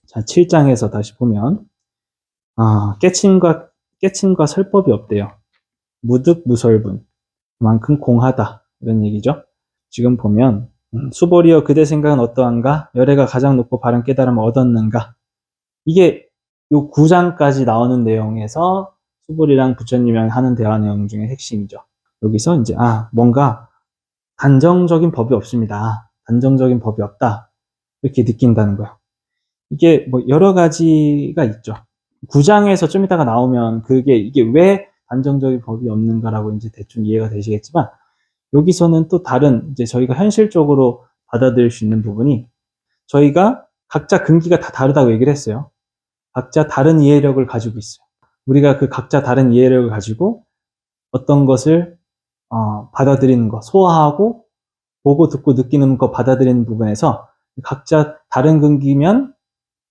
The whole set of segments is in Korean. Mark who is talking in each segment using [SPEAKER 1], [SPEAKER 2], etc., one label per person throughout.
[SPEAKER 1] 자, 7장에서 다시 보면, 깨침과 설법이 없대요. 무득무설분, 그만큼 공하다. 이런 얘기죠. 지금 보면, 수보리여 그대 생각은 어떠한가? 열애가 가장 높고 바른 깨달음을 얻었는가? 이게 요 9장까지 나오는 내용에서 수보리랑 부처님이랑 하는 대화 내용 중에 핵심이죠. 여기서 이제, 뭔가 단정적인 법이 없습니다. 단정적인 법이 없다. 이렇게 느낀다는 거예요. 이게 뭐 여러 가지가 있죠. 9장에서 좀 이따가 나오면 이게 왜 단정적인 법이 없는가라고 이제 대충 이해가 되시겠지만, 여기서는 또 다른, 이제 저희가 현실적으로 받아들일 수 있는 부분이, 저희가 각자 근기가 다 다르다고 얘기를 했어요. 각자 다른 이해력을 가지고 있어요. 우리가 그 각자 다른 이해력을 가지고 어떤 것을 받아들이는 것, 소화하고 보고 듣고 느끼는 것 받아들이는 부분에서 각자 다른 근기면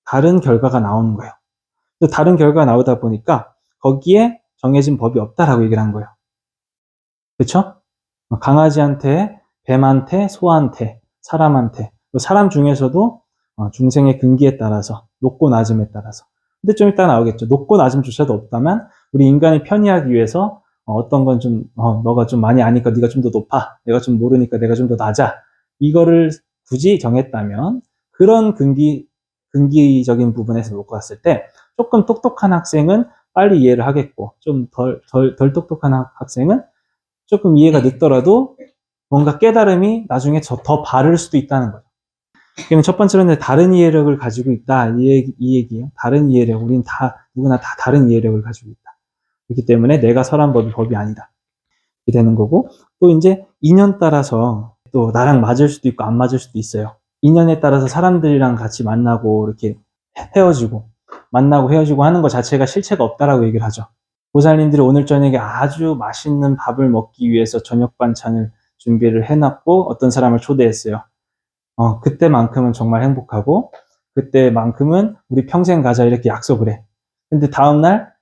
[SPEAKER 1] 다른 결과가 나오는 거예요. 다른 결과가 나오다 보니까 거기에 정해진 법이 없다라고 얘기를 한 거예요. 그렇죠? 강아지한테, 뱀한테, 소한테, 사람한테, 사람 중에서도 중생의 근기에 따라서, 높고 낮음에 따라서. 근데 좀 이따 나오겠죠. 높고 낮음조차도 없다면 우리 인간이 편의하기 위해서 어떤 건 좀, 너가 좀 많이 아니까 네가 좀 더 높아, 내가 좀 모르니까 내가 좀 더 낮아, 이거를 굳이 정했다면 그런 근기적인 부분에서 놓고 봤을 때 조금 똑똑한 학생은 빨리 이해를 하겠고, 좀 덜 똑똑한 학생은 조금 이해가 늦더라도 뭔가 깨달음이 나중에 더 바를 수도 있다는 거죠. 그러면 첫 번째로는 다른 이해력을 가지고 있다. 이 얘기예요. 다른 이해력. 우리는 누구나 다 다른 이해력을 가지고 있다. 그렇기 때문에 내가 설한 법이 아니다. 이렇게 되는 거고, 또 이제 인연 따라서 또 나랑 맞을 수도 있고 안 맞을 수도 있어요. 인연에 따라서 사람들이랑 같이 만나고 이렇게 만나고 헤어지고 하는 것 자체가 실체가 없다라고 얘기를 하죠. 보살님들이 오늘 저녁에 아주 맛있는 밥을 먹기 위해서 저녁 반찬을 준비를 해놨고 어떤 사람을 초대했어요. 그때만큼은 정말 행복하고, 그때만큼은 우리 평생 가자 이렇게 약속을 해. 근데 다음날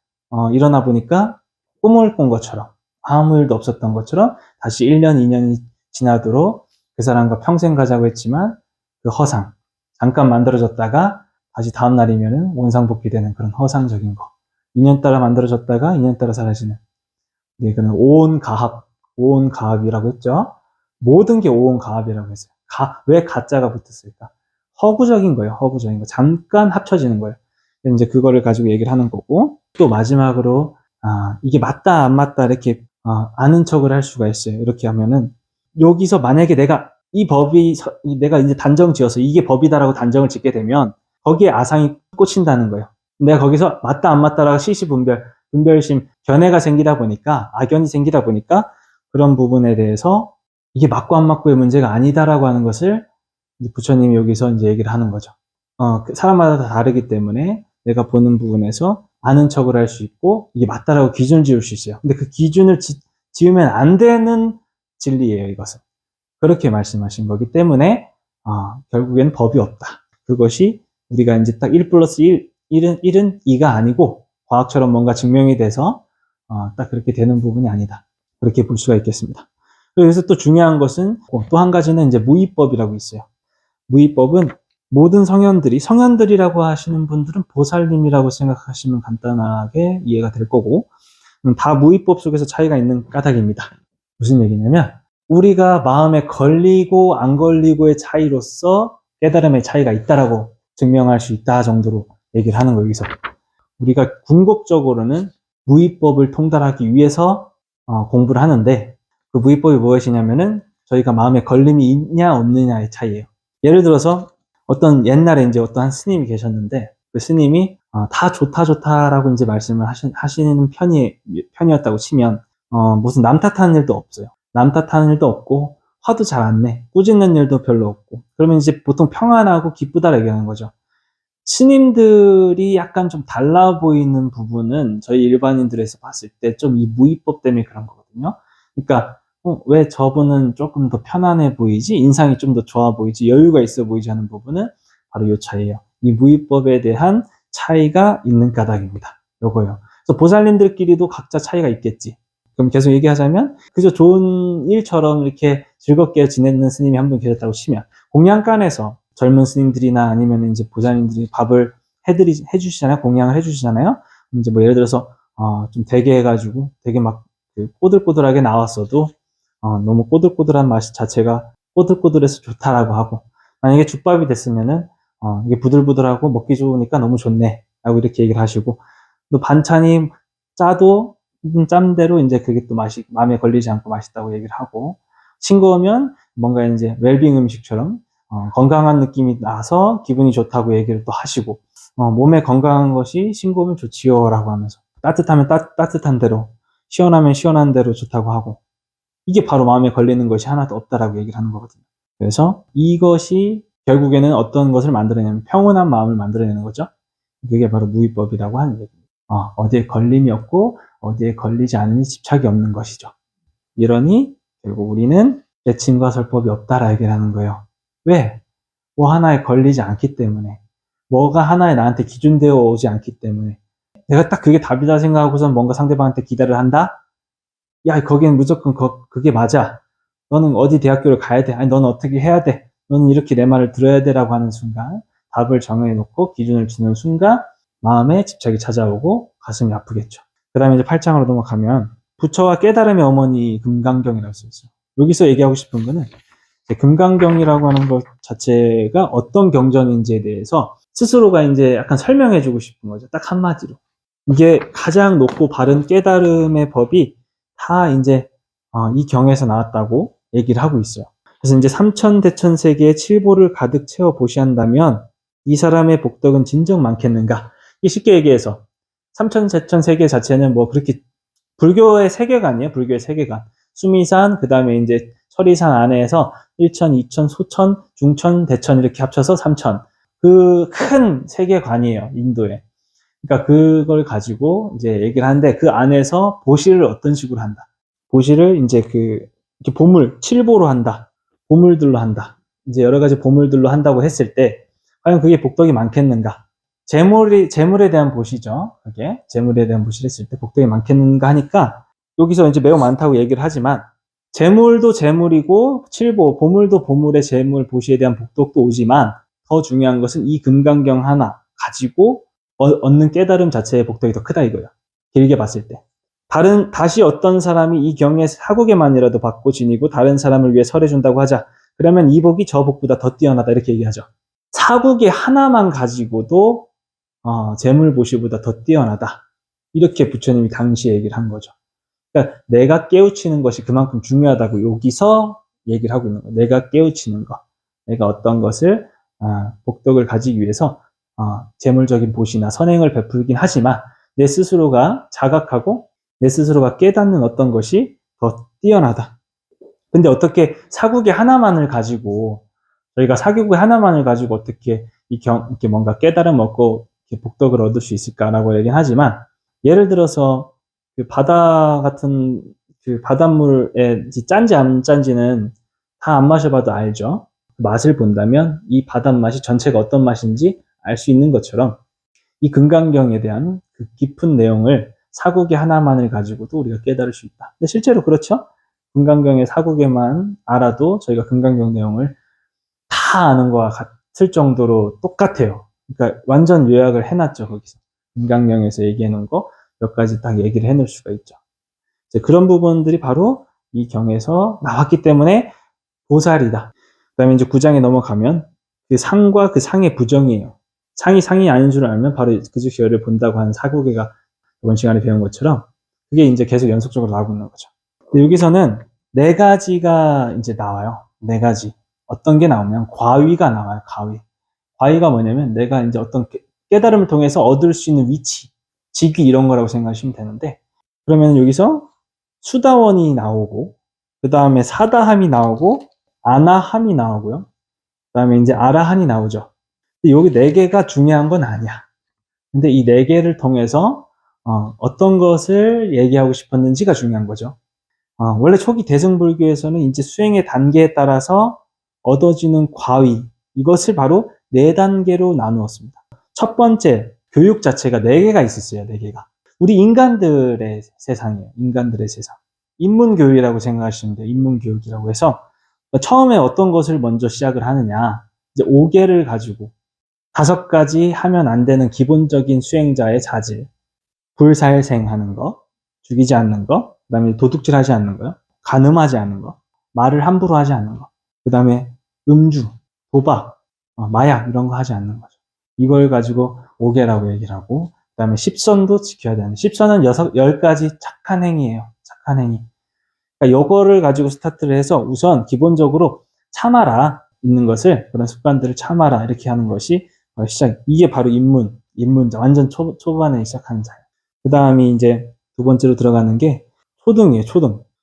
[SPEAKER 1] 일어나 보니까 꿈을 꾼 것처럼, 아무 일도 없었던 것처럼 다시 1년, 2년이 지나도록 그 사람과 평생 가자고 했지만 그 허상, 잠깐 만들어졌다가 다시 다음날이면은 원상복귀되는 그런 허상적인 거. 2년 따라 만들어졌다가 2년 따라 사라지는. 그는 오온가합이라고 했죠. 모든 게 오온가합이라고 했어요. 왜 가짜가 붙었을까? 허구적인 거예요. 허구적인 거. 잠깐 합쳐지는 거예요. 이제 그거를 가지고 얘기를 하는 거고, 또 마지막으로 이게 맞다 안 맞다 이렇게 아는 척을 할 수가 있어요. 이렇게 하면은, 여기서 만약에 내가 내가 이제 단정 지어서 이게 법이다라고 단정을 짓게 되면 거기에 아상이 꽂힌다는 거예요. 내가 거기서 맞다 안 맞다라고 분별심, 견해가 생기다 보니까, 악연이 생기다 보니까 그런 부분에 대해서 이게 맞고 안 맞고의 문제가 아니다라고 하는 것을 이제 부처님이 여기서 이제 얘기를 하는 거죠. 사람마다 다 다르기 때문에 내가 보는 부분에서 아는 척을 할 수 있고 이게 맞다라고 기준을 지을 수 있어요. 근데 그 기준을 지으면 안 되는 진리예요, 이것은. 그렇게 말씀하신 거기 때문에 결국엔 법이 없다. 그것이 우리가 이제 딱 1 플러스 1은 2가 아니고 과학처럼 뭔가 증명이 돼서 딱 그렇게 되는 부분이 아니다. 그렇게 볼 수가 있겠습니다. 그래서 또 중요한 것은 또 한 가지는 이제 무의법이라고 있어요. 무의법은 모든 성현들이라고 하시는 분들은 보살님이라고 생각하시면 간단하게 이해가 될 거고, 다 무의법 속에서 차이가 있는 까닭입니다. 무슨 얘기냐면, 우리가 마음에 걸리고 안 걸리고의 차이로서 깨달음의 차이가 있다라고 증명할 수 있다 정도로 얘기를 하는 거예요, 여기서. 우리가 궁극적으로는 무의법을 통달하기 위해서 공부를 하는데, 그 무의법이 무엇이냐면은 저희가 마음에 걸림이 있냐 없느냐의 차이예요. 예를 들어서 옛날에 이제 어떤 한 스님이 계셨는데, 그 스님이 다 좋다라고 이제 말씀을 하시는 편이었다고 치면, 무슨 남 탓하는 일도 없어요. 남 탓하는 일도 없고, 화도 잘 안 내. 꾸짖는 일도 별로 없고. 그러면 이제 보통 평안하고 기쁘다라고 얘기하는 거죠. 스님들이 약간 좀 달라 보이는 부분은 저희 일반인들에서 봤을 때 좀 이 무의법 때문에 그런 거거든요. 그러니까 왜 저분은 조금 더 편안해 보이지? 인상이 좀 더 좋아 보이지? 여유가 있어 보이지 하는 부분은 바로 이 차이예요. 이 무의법에 대한 차이가 있는 까닭입니다. 요거요. 그래서 보살님들끼리도 각자 차이가 있겠지. 그럼 계속 얘기하자면, 그저 좋은 일처럼 이렇게 즐겁게 지내는 스님이 한 분 계셨다고 치면, 공양간에서 젊은 스님들이나 아니면 이제 보살님들이 밥을 해주시잖아요. 공양을 해주시잖아요. 이제 뭐 예를 들어서, 좀 되게 해가지고 되게 막 그 꼬들꼬들하게 나왔어도, 너무 꼬들꼬들한 맛 자체가 꼬들꼬들해서 좋다라고 하고, 만약에 죽밥이 됐으면은, 이게 부들부들하고 먹기 좋으니까 너무 좋네. 라고 이렇게 얘기를 하시고, 또 반찬이 짜도 짬대로 이제 그게 또 맛이 마음에 걸리지 않고 맛있다고 얘기를 하고, 싱거우면 뭔가 이제 웰빙 음식처럼 건강한 느낌이 나서 기분이 좋다고 얘기를 또 하시고, 몸에 건강한 것이 싱거우면 좋지요라고 하면서 따뜻하면 따뜻한 대로, 시원하면 시원한 대로 좋다고 하고, 이게 바로 마음에 걸리는 것이 하나도 없다라고 얘기를 하는 거거든요. 그래서 이것이 결국에는 어떤 것을 만들어내면 평온한 마음을 만들어내는 거죠. 그게 바로 무위법이라고 하는 얘기입니다. 어디에 걸림이 없고 어디에 걸리지 않으니 집착이 없는 것이죠. 이러니 결국 우리는 내침과 설법이 없다라 얘기를 하는 거예요. 왜? 뭐 하나에 걸리지 않기 때문에, 뭐가 하나에 나한테 기준되어 오지 않기 때문에, 내가 딱 그게 답이다 생각하고선 뭔가 상대방한테 기대를 한다? 야, 거기는 무조건 그게 맞아. 너는 어디 대학교를 가야 돼. 아니, 너는 어떻게 해야 돼. 너는 이렇게 내 말을 들어야 돼라고 하는 순간, 답을 정해놓고 기준을 주는 순간 마음에 집착이 찾아오고 가슴이 아프겠죠. 그 다음에 이제 8장으로 넘어가면 부처와 깨달음의 어머니 금강경이라고 써있어요. 여기서 얘기하고 싶은 거는 금강경이라고 하는 것 자체가 어떤 경전인지에 대해서 스스로가 이제 약간 설명해주고 싶은 거죠. 딱 한마디로. 이게 가장 높고 바른 깨달음의 법이 다 이제 이 경에서 나왔다고 얘기를 하고 있어요. 그래서 이제 삼천대천 세계의 칠보를 가득 채워 보시한다면 이 사람의 복덕은 진정 많겠는가? 이 쉽게 얘기해서 삼천대천 세계 자체는 뭐 그렇게 불교의 세계관이에요. 불교의 세계관. 수미산, 그 다음에 이제 설의산 안에서 일천, 이천, 소천, 중천, 대천 이렇게 합쳐서 삼천. 그 큰 세계관이에요. 인도에. 그러니까 그걸 가지고 이제 얘기를 하는데 그 안에서 보시를 어떤 식으로 한다. 보시를 이제 이렇게 보물, 칠보로 한다. 보물들로 한다. 이제 여러 가지 보물들로 한다고 했을 때 과연 그게 복덕이 많겠는가? 재물에 대한 보시죠. 그게 재물에 대한 보시를 했을 때 복덕이 많겠는가 하니까 여기서 이제 매우 많다고 얘기를 하지만 재물도 재물이고 칠보, 보물도 보물의 재물 보시에 대한 복덕도 오지만 더 중요한 것은 이 금강경 하나 가지고 얻는 깨달음 자체의 복덕이 더 크다 이거예요. 길게 봤을 때. 다시 어떤 사람이 이 경의 사국에만이라도 받고 지니고 다른 사람을 위해 설해준다고 하자. 그러면 이 복이 저 복보다 더 뛰어나다 이렇게 얘기하죠. 사국의 하나만 가지고도 재물보시보다 더 뛰어나다. 이렇게 부처님이 당시에 얘기를 한 거죠. 그러니까 내가 깨우치는 것이 그만큼 중요하다고 여기서 얘기를 하고 있는 거예요. 내가 깨우치는 것. 내가 어떤 것을 복덕을 가지기 위해서 재물적인 보시나 선행을 베풀긴 하지만 내 스스로가 자각하고 내 스스로가 깨닫는 어떤 것이 더 뛰어나다. 근데 어떻게 사국의 하나만을 가지고 저희가 사국의 하나만을 가지고 어떻게 이렇게 뭔가 깨달음 얻고 이렇게 복덕을 얻을 수 있을까라고 얘기는 하지만 예를 들어서 그 바다 같은 그 바닷물에 짠지 안 짠지는 다 안 마셔봐도 알죠. 맛을 본다면 이 바닷맛이 전체가 어떤 맛인지 알 수 있는 것처럼 이 금강경에 대한 그 깊은 내용을 사국의 하나만을 가지고도 우리가 깨달을 수 있다. 근데 실제로 그렇죠? 금강경의 사국에만 알아도 저희가 금강경 내용을 다 아는 것과 같을 정도로 똑같아요. 그러니까 완전 요약을 해놨죠, 거기서. 금강경에서 얘기해 놓은 거 몇 가지 딱 얘기를 해놓을 수가 있죠. 이제 그런 부분들이 바로 이 경에서 나왔기 때문에 보살이다. 그 다음에 이제 9장에 넘어가면 그 상과 그 상의 부정이에요. 상이 아닌 줄 알면 바로 그 즉시 열을 본다고 하는 사고계가 이번 시간에 배운 것처럼 그게 이제 계속 연속적으로 나오고 있는 거죠. 근데 여기서는 네 가지가 이제 나와요. 네 가지. 어떤 게 나오면 과위가 나와요. 과위가 뭐냐면 내가 이제 어떤 깨달음을 통해서 얻을 수 있는 위치, 직위 이런 거라고 생각하시면 되는데 그러면 여기서 수다원이 나오고 그 다음에 사다함이 나오고 아나함이 나오고요. 그 다음에 이제 아라한이 나오죠. 근데 여기 네 개가 중요한 건 아니야. 근데 이 네 개를 통해서 어떤 것을 얘기하고 싶었는지가 중요한 거죠. 원래 초기 대승불교에서는 이제 수행의 단계에 따라서 얻어지는 과위, 이것을 바로 네 단계로 나누었습니다. 첫 번째, 교육 자체가 네 개가 있었어요, 네 개가. 우리 인간들의 세상이에요, 인간들의 세상. 인문교육이라고 생각하시면 돼요, 인문교육이라고 해서. 처음에 어떤 것을 먼저 시작을 하느냐, 이제 5개를 가지고 5가지 하면 안 되는 기본적인 수행자의 자질. 불살생하는 거, 죽이지 않는 거, 그 다음에 도둑질 하지 않는 거요, 간음하지 않는 거, 말을 함부로 하지 않는 거, 그 다음에 음주, 도박, 마약 이런 거 하지 않는 거죠. 이걸 가지고 5개라고 얘기를 하고, 그 다음에 10선도 지켜야 되는. 10선은 10가지 착한 행위예요. 착한 행위. 그러니까 요거를 가지고 스타트를 해서 우선 기본적으로 참아라 있는 것을, 그런 습관들을 참아라 이렇게 하는 것이 시작. 이게 바로 입문자, 완전 초반에 시작하는 자예요. 그 다음이 이제 2번째로 들어가는 게 초등이에요.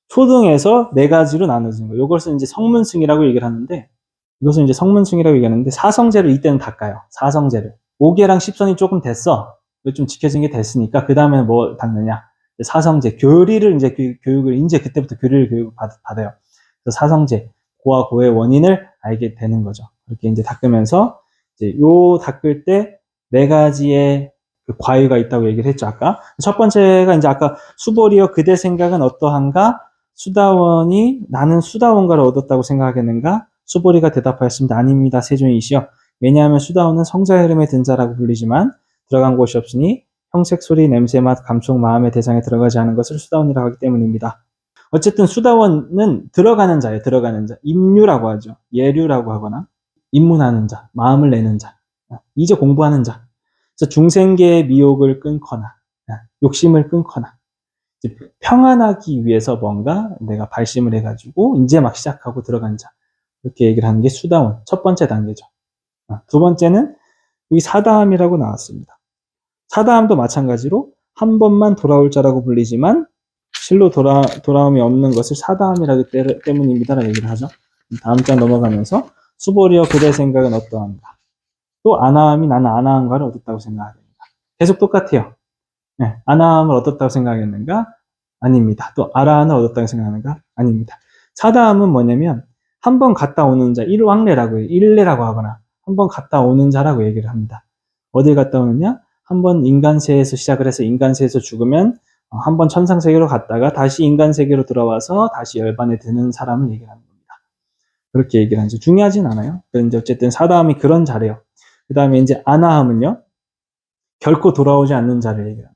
[SPEAKER 1] 초등에서 4가지로 나눠지는 거예요. 이것을 이제 성문승이라고 얘기를 하는데, 이것을 이제 성문승이라고 얘기하는데, 사성제를 이때는 닦아요. 사성제를. 5개랑 10선이 조금 됐어. 좀 지켜진 게 됐으니까, 그 다음에 뭐 닦느냐. 사성제, 교리를 이제 교육을, 이제 그때부터 교리를 교육을 받아요. 그래서 사성제, 고와 고의 원인을 알게 되는 거죠. 이렇게 이제 닦으면서, 이제 요 닦을 때 4가지의 그 과유가 있다고 얘기를 했죠, 아까. 첫 번째가 이제 아까 수보리여 그대 생각은 어떠한가? 수다원이 나는 수다원가를 얻었다고 생각하겠는가? 수보리가 대답하였습니다. 아닙니다, 세존이시여. 왜냐하면 수다원은 성자의 흐름에 든 자라고 불리지만 들어간 곳이 없으니 형색, 소리, 냄새, 맛, 감촉, 마음의 대상에 들어가지 않은 것을 수다원이라고 하기 때문입니다. 어쨌든 수다원은 들어가는 자예요. 들어가는 자. 입류라고 하죠. 예류라고 하거나 입문하는 자, 마음을 내는 자, 이제 공부하는 자. 그래서 중생계의 미혹을 끊거나 욕심을 끊거나 평안하기 위해서 뭔가 내가 발심을 해가지고 이제 막 시작하고 들어간 자. 이렇게 얘기를 하는 게 수다원. 첫 번째 단계죠. 2번째는 여기 사다함이라고 나왔습니다. 사다함도 마찬가지로 한 번만 돌아올 자라고 불리지만 실로 돌아옴이 없는 것을 사다함이라기 때문입니다라고 얘기를 하죠. 다음 장 넘어가면서 수보리여 그대 생각은 어떠한가? 또 아나함이 나는 아나함과를 얻었다고 생각합니다. 계속 똑같아요. 네, 아나함을 얻었다고 생각했는가? 아닙니다. 또 아라한을 얻었다고 생각하는가? 아닙니다. 사다함은 뭐냐면 한 번 갔다 오는 자, 일왕래라고 해요. 일례라고 하거나 한 번 갔다 오는 자라고 얘기를 합니다. 어딜 갔다 오느냐? 한 번 인간세에서 시작을 해서 인간세에서 죽으면 한 번 천상세계로 갔다가 다시 인간세계로 들어와서 다시 열반에 드는 사람을 얘기하는 겁니다. 그렇게 얘기를 하죠. 중요하진 않아요. 그런데 어쨌든 사다함이 그런 자래요. 그 다음에 이제 아나함은요, 결코 돌아오지 않는 자를 얘기합니다.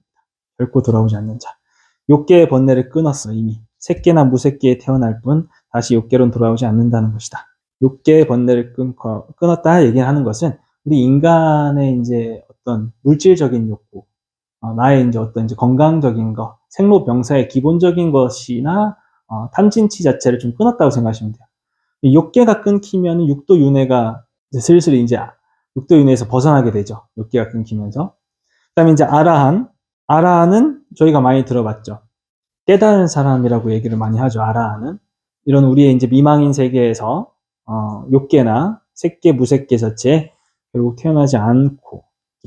[SPEAKER 1] 결코 돌아오지 않는 자. 욕계의 번뇌를 끊었어, 이미. 새끼나 무새끼에 태어날 뿐 다시 욕계로는 돌아오지 않는다는 것이다. 욕계의 번뇌를 끊었다 얘기하는 것은 우리 인간의 이제 어떤 물질적인 욕구, 나의 이제 어떤 이제 건강적인 거, 생로병사의 기본적인 것이나 탐진치 자체를 좀 끊었다고 생각하시면 돼요. 욕계가 끊기면 육도윤회가 슬슬 이제 육도윤회에서 벗어나게 되죠. 욕계가 끊기면서. 그 다음에 이제 아라한은 저희가 많이 들어봤죠. 깨달은 사람이라고 얘기를 많이 하죠. 아라한은 이런 우리의 이제 미망인 세계에서 욕계나 색계, 무색계 자체에 결국 태어나지 않고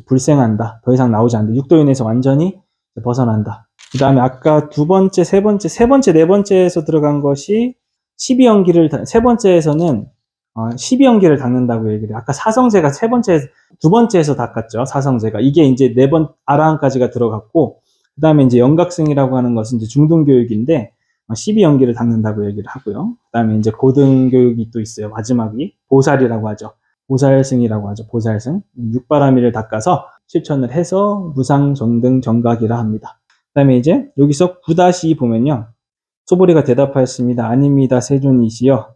[SPEAKER 1] 불생한다. 더 이상 나오지 않는다. 육도윤회에서 완전히 벗어난다. 그 다음에 아까 세 번째, 네 번째에서 들어간 것이 12연기를, 세 번째에서는 12연기를 닦는다고 얘기를 해요. 아까 사성제가 두 번째에서 닦았죠. 사성제가. 이게 이제 4번, 아라한까지가 들어갔고, 그 다음에 이제 영각승이라고 하는 것은 이제 중등교육인데, 12연기를 닦는다고 얘기를 하고요. 그 다음에 이제 고등교육이 또 있어요. 마지막이. 보살이라고 하죠. 보살승이라고 하죠. 보살승. 육바라미를 닦아서 실천을 해서 무상, 정등, 정각이라 합니다. 그 다음에 이제 여기서 9-2 보면요. 소보리가 대답하였습니다. 아닙니다. 세존이시여.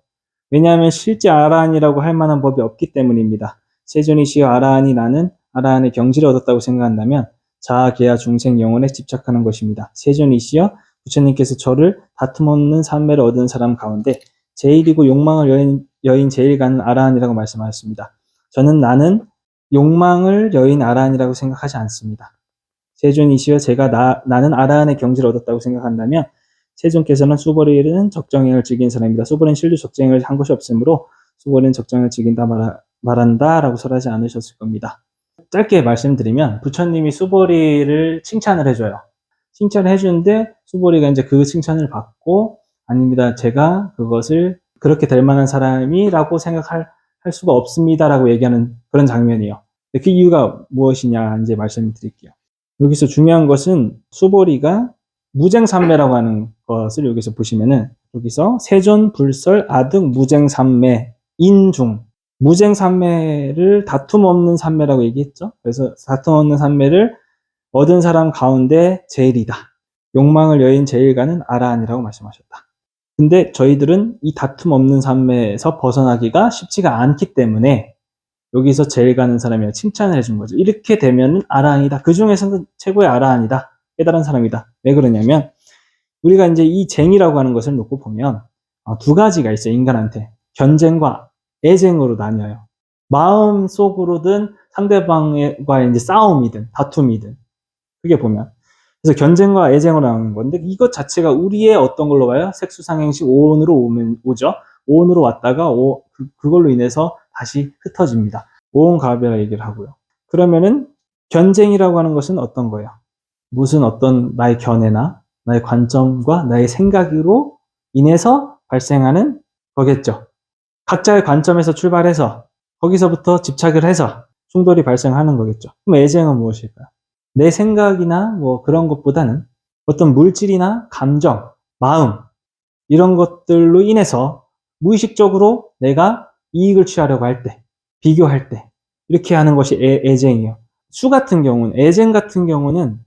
[SPEAKER 1] 왜냐하면 실제 아라한이라고 할 만한 법이 없기 때문입니다. 세존이시여 아라한이 나는 아라한의 경지를 얻었다고 생각한다면 자아, 계야, 중생, 영혼에 집착하는 것입니다. 세존이시여 부처님께서 저를 다툼 없는 삼매를 얻은 사람 가운데 제일이고 욕망을 여인 제일 가는 아라한이라고 말씀하셨습니다. 저는 나는 욕망을 여인 아라한이라고 생각하지 않습니다. 세존이시여 나는 아라한의 경지를 얻었다고 생각한다면 세존께서는 수보리는 적정행을 즐긴 사람입니다. 수보리는 실도 적정행을 한 것이 없으므로 수보리는 적정행을 즐긴다 말한다 라고 설하지 않으셨을 겁니다. 짧게 말씀드리면 부처님이 수보리를 칭찬을 해줘요. 칭찬을 해주는데 수보리가 이제 그 칭찬을 받고 아닙니다. 제가 그것을 그렇게 될 만한 사람이라고 생각할 수가 없습니다라고 얘기하는 그런 장면이에요. 그 이유가 무엇이냐 이제 말씀드릴게요. 여기서 중요한 것은 수보리가 무쟁삼매라고 하는 것을 여기서 보시면은 여기서 세존, 불설, 아득, 무쟁삼매, 인중 무쟁 산매를 다툼 없는 산매라고 얘기했죠. 그래서 다툼 없는 산매를 얻은 사람 가운데 제일이다. 욕망을 여인 제일가는 아라한이라고 말씀하셨다. 근데 저희들은 이 다툼 없는 산매에서 벗어나기가 쉽지가 않기 때문에 여기서 제일 가는 사람이라 칭찬을 해준 거죠. 이렇게 되면 아라한이다. 그 중에서는 최고의 아라한이다. 깨달은 사람이다. 왜 그러냐면 우리가 이제 이 쟁이라고 하는 것을 놓고 보면 두 가지가 있어요. 인간한테. 견쟁과 애쟁으로 나뉘어요. 마음 속으로든 상대방과의 이제 싸움이든 다툼이든 크게 보면. 그래서 견쟁과 애쟁으로 나오는 건데 이것 자체가 우리의 어떤 걸로 와요? 색수상행식 오온으로 오죠. 오온으로 왔다가 그걸로 인해서 다시 흩어집니다. 오온가베라 얘기를 하고요. 그러면은 견쟁이라고 하는 것은 어떤 거예요? 무슨 어떤 나의 견해나 나의 관점과 나의 생각으로 인해서 발생하는 거겠죠. 각자의 관점에서 출발해서 거기서부터 집착을 해서 충돌이 발생하는 거겠죠. 그럼 애쟁은 무엇일까요? 내 생각이나 뭐 그런 것보다는 어떤 물질이나 감정, 마음 이런 것들로 인해서 무의식적으로 내가 이익을 취하려고 할 때, 비교할 때 이렇게 하는 것이 애쟁이에요. 수 같은 경우는 애쟁 같은 경우는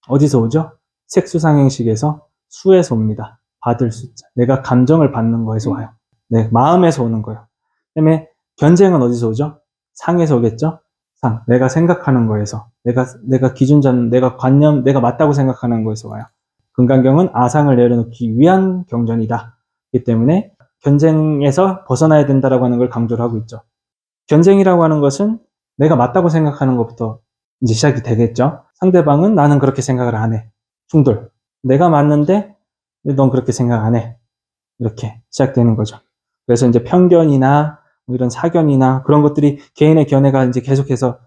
[SPEAKER 1] 어디서 오죠? 색수상행식에서 수에서 옵니다. 받을 숫자. 내가 감정을 받는 거에서 와요. 네, 마음에서 오는 거예요. 그다음에 견쟁은 어디서 오죠? 상에서 오겠죠? 상. 내가 생각하는 거에서. 내가 기준 잡는, 내가 관념, 내가 맞다고 생각하는 거에서 와요. 금강경은 아상을 내려놓기 위한 경전이다. 그렇기 때문에 견쟁에서 벗어나야 된다라고 하는 걸 강조를 하고 있죠. 견쟁이라고 하는 것은 내가 맞다고 생각하는 것부터 이제 시작이 되겠죠. 상대방은 나는 그렇게 생각을 안 해. 충돌. 내가 맞는데 넌 그렇게 생각 안 해. 이렇게 시작되는 거죠. 그래서 이제 편견이나 뭐 이런 사견이나 그런 것들이 개인의 견해가 이제 계속해서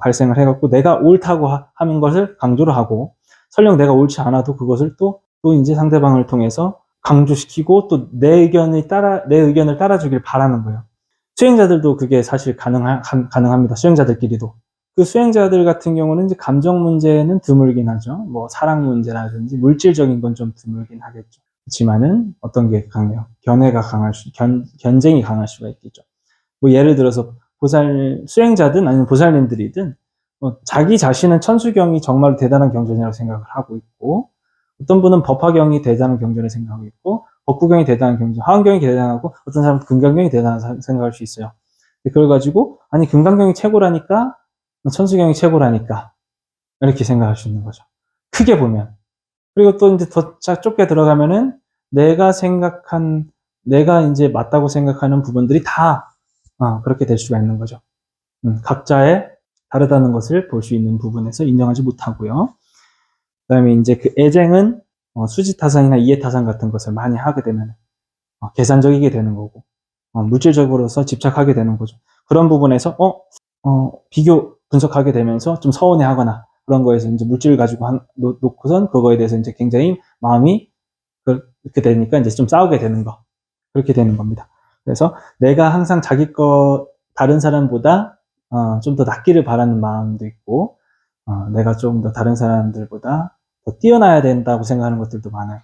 [SPEAKER 1] 발생을 해갖고 내가 옳다고 하는 것을 강조를 하고 설령 내가 옳지 않아도 그것을 또 이제 상대방을 통해서 강조시키고 또 내 의견을 따라주길 바라는 거예요. 수행자들도 그게 사실 가능합니다. 수행자들끼리도. 그 수행자들 같은 경우는 이제 감정 문제는 드물긴 하죠. 뭐 사랑 문제라든지 물질적인 건 좀 드물긴 하겠죠. 그렇지만은 어떤 게 강해요? 견해가 견쟁이 강할 수가 있겠죠. 뭐 예를 들어서 수행자든 아니면 보살님들이든 자기 자신은 천수경이 정말 대단한 경전이라고 생각을 하고 있고 어떤 분은 법화경이 대단한 경전을 생각하고 있고 법구경이 대단한 경전, 하원경이 대단하고 어떤 사람은 금강경이 대단한 생각할 수 있어요. 그걸 가지고 아니 금강경이 최고라니까 천수경이 최고라니까 이렇게 생각할 수 있는 거죠. 크게 보면. 그리고 또 이제 더 좁게 들어가면은 내가 이제 맞다고 생각하는 부분들이 다 그렇게 될 수가 있는 거죠. 각자의 다르다는 것을 볼 수 있는 부분에서 인정하지 못하고요. 그 다음에 이제 그 애쟁은 수지타산이나 이해타산 같은 것을 많이 하게 되면 계산적이게 되는 거고 물질적으로서 집착하게 되는 거죠. 그런 부분에서 비교 분석하게 되면서 좀 서운해하거나 그런 거에서 이제 물질을 가지고 놓고선 그거에 대해서 이제 굉장히 마음이 그렇게 되니까 이제 좀 싸우게 되는 거. 그렇게 되는 겁니다. 그래서 내가 항상 다른 사람보다 좀 더 낫기를 바라는 마음도 있고 내가 좀 더 다른 사람들보다 더 뛰어나야 된다고 생각하는 것들도 많아요.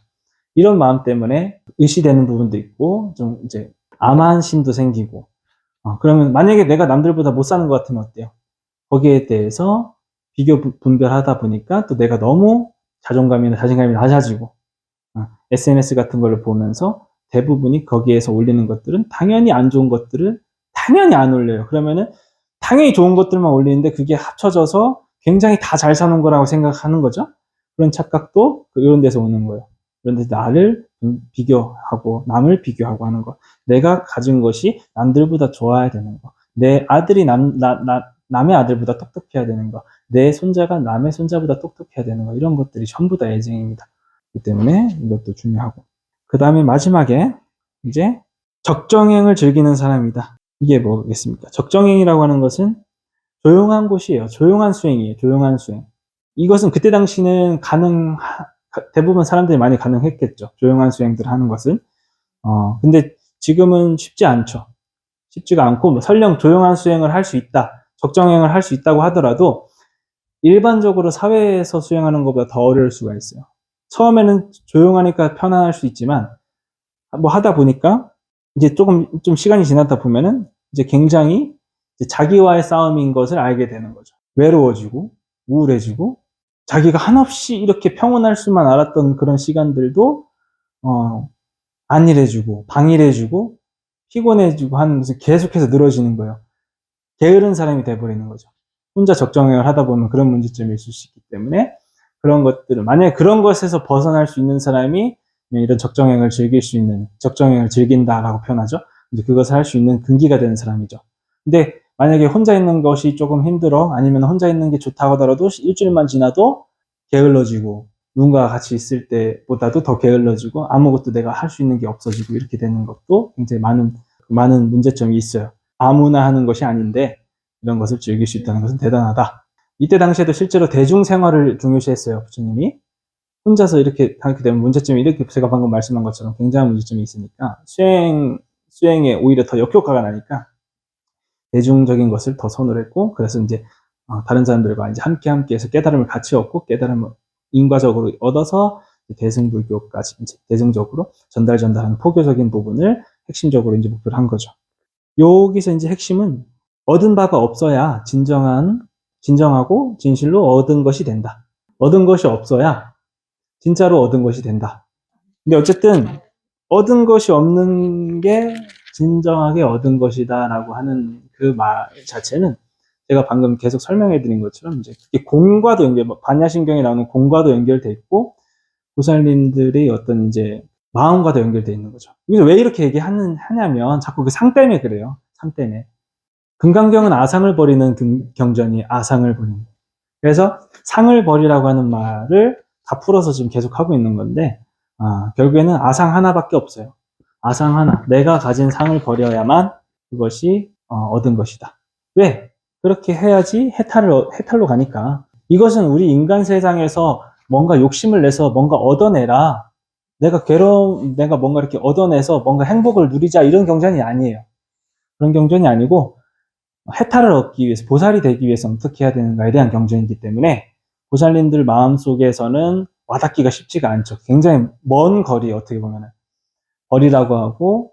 [SPEAKER 1] 이런 마음 때문에 의시되는 부분도 있고 좀 이제 암한심도 생기고 그러면 만약에 내가 남들보다 못 사는 것 같으면 어때요? 거기에 대해서 비교 분별하다 보니까 또 내가 너무 자신감이 낮아지고 SNS 같은 걸 보면서 대부분이 거기에서 올리는 것들은 당연히 안 좋은 것들을 당연히 안 올려요. 그러면은 당연히 좋은 것들만 올리는데 그게 합쳐져서 굉장히 다 잘 사는 거라고 생각하는 거죠. 그런 착각도 이런 데서 오는 거예요. 그런데 나를 비교하고 남을 비교하고 하는 것. 내가 가진 것이 남들보다 좋아야 되는 거. 내 아들이 남의 아들보다 똑똑해야 되는 거. 내 손자가 남의 손자보다 똑똑해야 되는 거. 이런 것들이 전부 다 애증입니다. 그렇기 때문에 이것도 중요하고. 그 다음에 마지막에 이제 적정행을 즐기는 사람이다. 이게 뭐겠습니까? 적정행이라고 하는 것은 조용한 곳이에요. 조용한 수행이에요. 조용한 수행. 이것은 그때 당시는 대부분 사람들이 많이 가능했겠죠. 조용한 수행들을 하는 것은. 근데 지금은 쉽지 않죠. 쉽지가 않고, 뭐 설령 조용한 수행을 할 수 있다, 적정행을 할 수 있다고 하더라도, 일반적으로 사회에서 수행하는 것보다 더 어려울 수가 있어요. 처음에는 조용하니까 편안할 수 있지만, 뭐 하다 보니까, 이제 좀 시간이 지나다 보면은, 이제 굉장히 이제 자기와의 싸움인 것을 알게 되는 거죠. 외로워지고 우울해지고 자기가 한없이 이렇게 평온할 수만 알았던 그런 시간들도 안일해지고 방일해지고 피곤해지고 하는 것이 계속해서 늘어지는 거예요. 게으른 사람이 돼버리는 거죠. 혼자 적정행을 하다 보면 그런 문제점이 있을 수 있기 때문에 그런 것들을 만약에 그런 것에서 벗어날 수 있는 사람이 이런 적정행을 즐길 수 있는 적정행을 즐긴다라고 표현하죠. 이제 그것을 할 수 있는 근기가 되는 사람이죠. 근데 만약에 혼자 있는 것이 조금 힘들어 아니면 혼자 있는 게 좋다고 하더라도 일주일만 지나도 게을러지고 누군가가 같이 있을 때보다도 더 게을러지고 아무것도 내가 할 수 있는 게 없어지고 이렇게 되는 것도 굉장히 많은 문제점이 있어요. 아무나 하는 것이 아닌데 이런 것을 즐길 수 있다는 것은 대단하다. 이때 당시에도 실제로 대중생활을 중요시했어요. 부처님이. 혼자서 이렇게 하게 되면 문제점이 이렇게 제가 방금 말씀한 것처럼 굉장한 문제점이 있으니까 수행에 오히려 더 역효과가 나니까 대중적인 것을 더 선호를 했고 그래서 이제 다른 사람들과 이제 함께해서 깨달음을 같이 얻고 깨달음을 인과적으로 얻어서 대승불교까지 이제 대승적으로 전달하는 포교적인 부분을 핵심적으로 이제 목표를 한 거죠. 여기서 이제 핵심은 얻은 바가 없어야 진정하고 진실로 얻은 것이 된다. 얻은 것이 없어야 진짜로 얻은 것이 된다. 근데 어쨌든 얻은 것이 없는 게 진정하게 얻은 것이다라고 하는 그 말 자체는 제가 방금 계속 설명해 드린 것처럼 이제 공과도 반야신경에 나오는 공과도 연결돼 있고 보살님들의 어떤 이제 마음과도 연결돼 있는 거죠. 여기서 왜 이렇게 하냐면 자꾸 그 상 때문에 그래요. 상 때문에. 금강경은 아상을 버리는 경전이 아상을 버리는. 그래서 상을 버리라고 하는 말을 다 풀어서 지금 계속 하고 있는 건데 결국에는 아상 하나밖에 없어요. 아상 하나. 내가 가진 상을 버려야만 그것이 얻은 것이다. 왜? 그렇게 해야지 해탈로 가니까. 이것은 우리 인간 세상에서 뭔가 욕심을 내서 뭔가 얻어내라. 내가 뭔가 이렇게 얻어내서 뭔가 행복을 누리자 이런 경전이 아니에요. 그런 경전이 아니고 해탈을 얻기 위해서 보살이 되기 위해서 어떻게 해야 되는가에 대한 경전이기 때문에 보살님들 마음속에서는 와닿기가 쉽지가 않죠. 굉장히 먼 거리 어떻게 보면은 거리라고 하고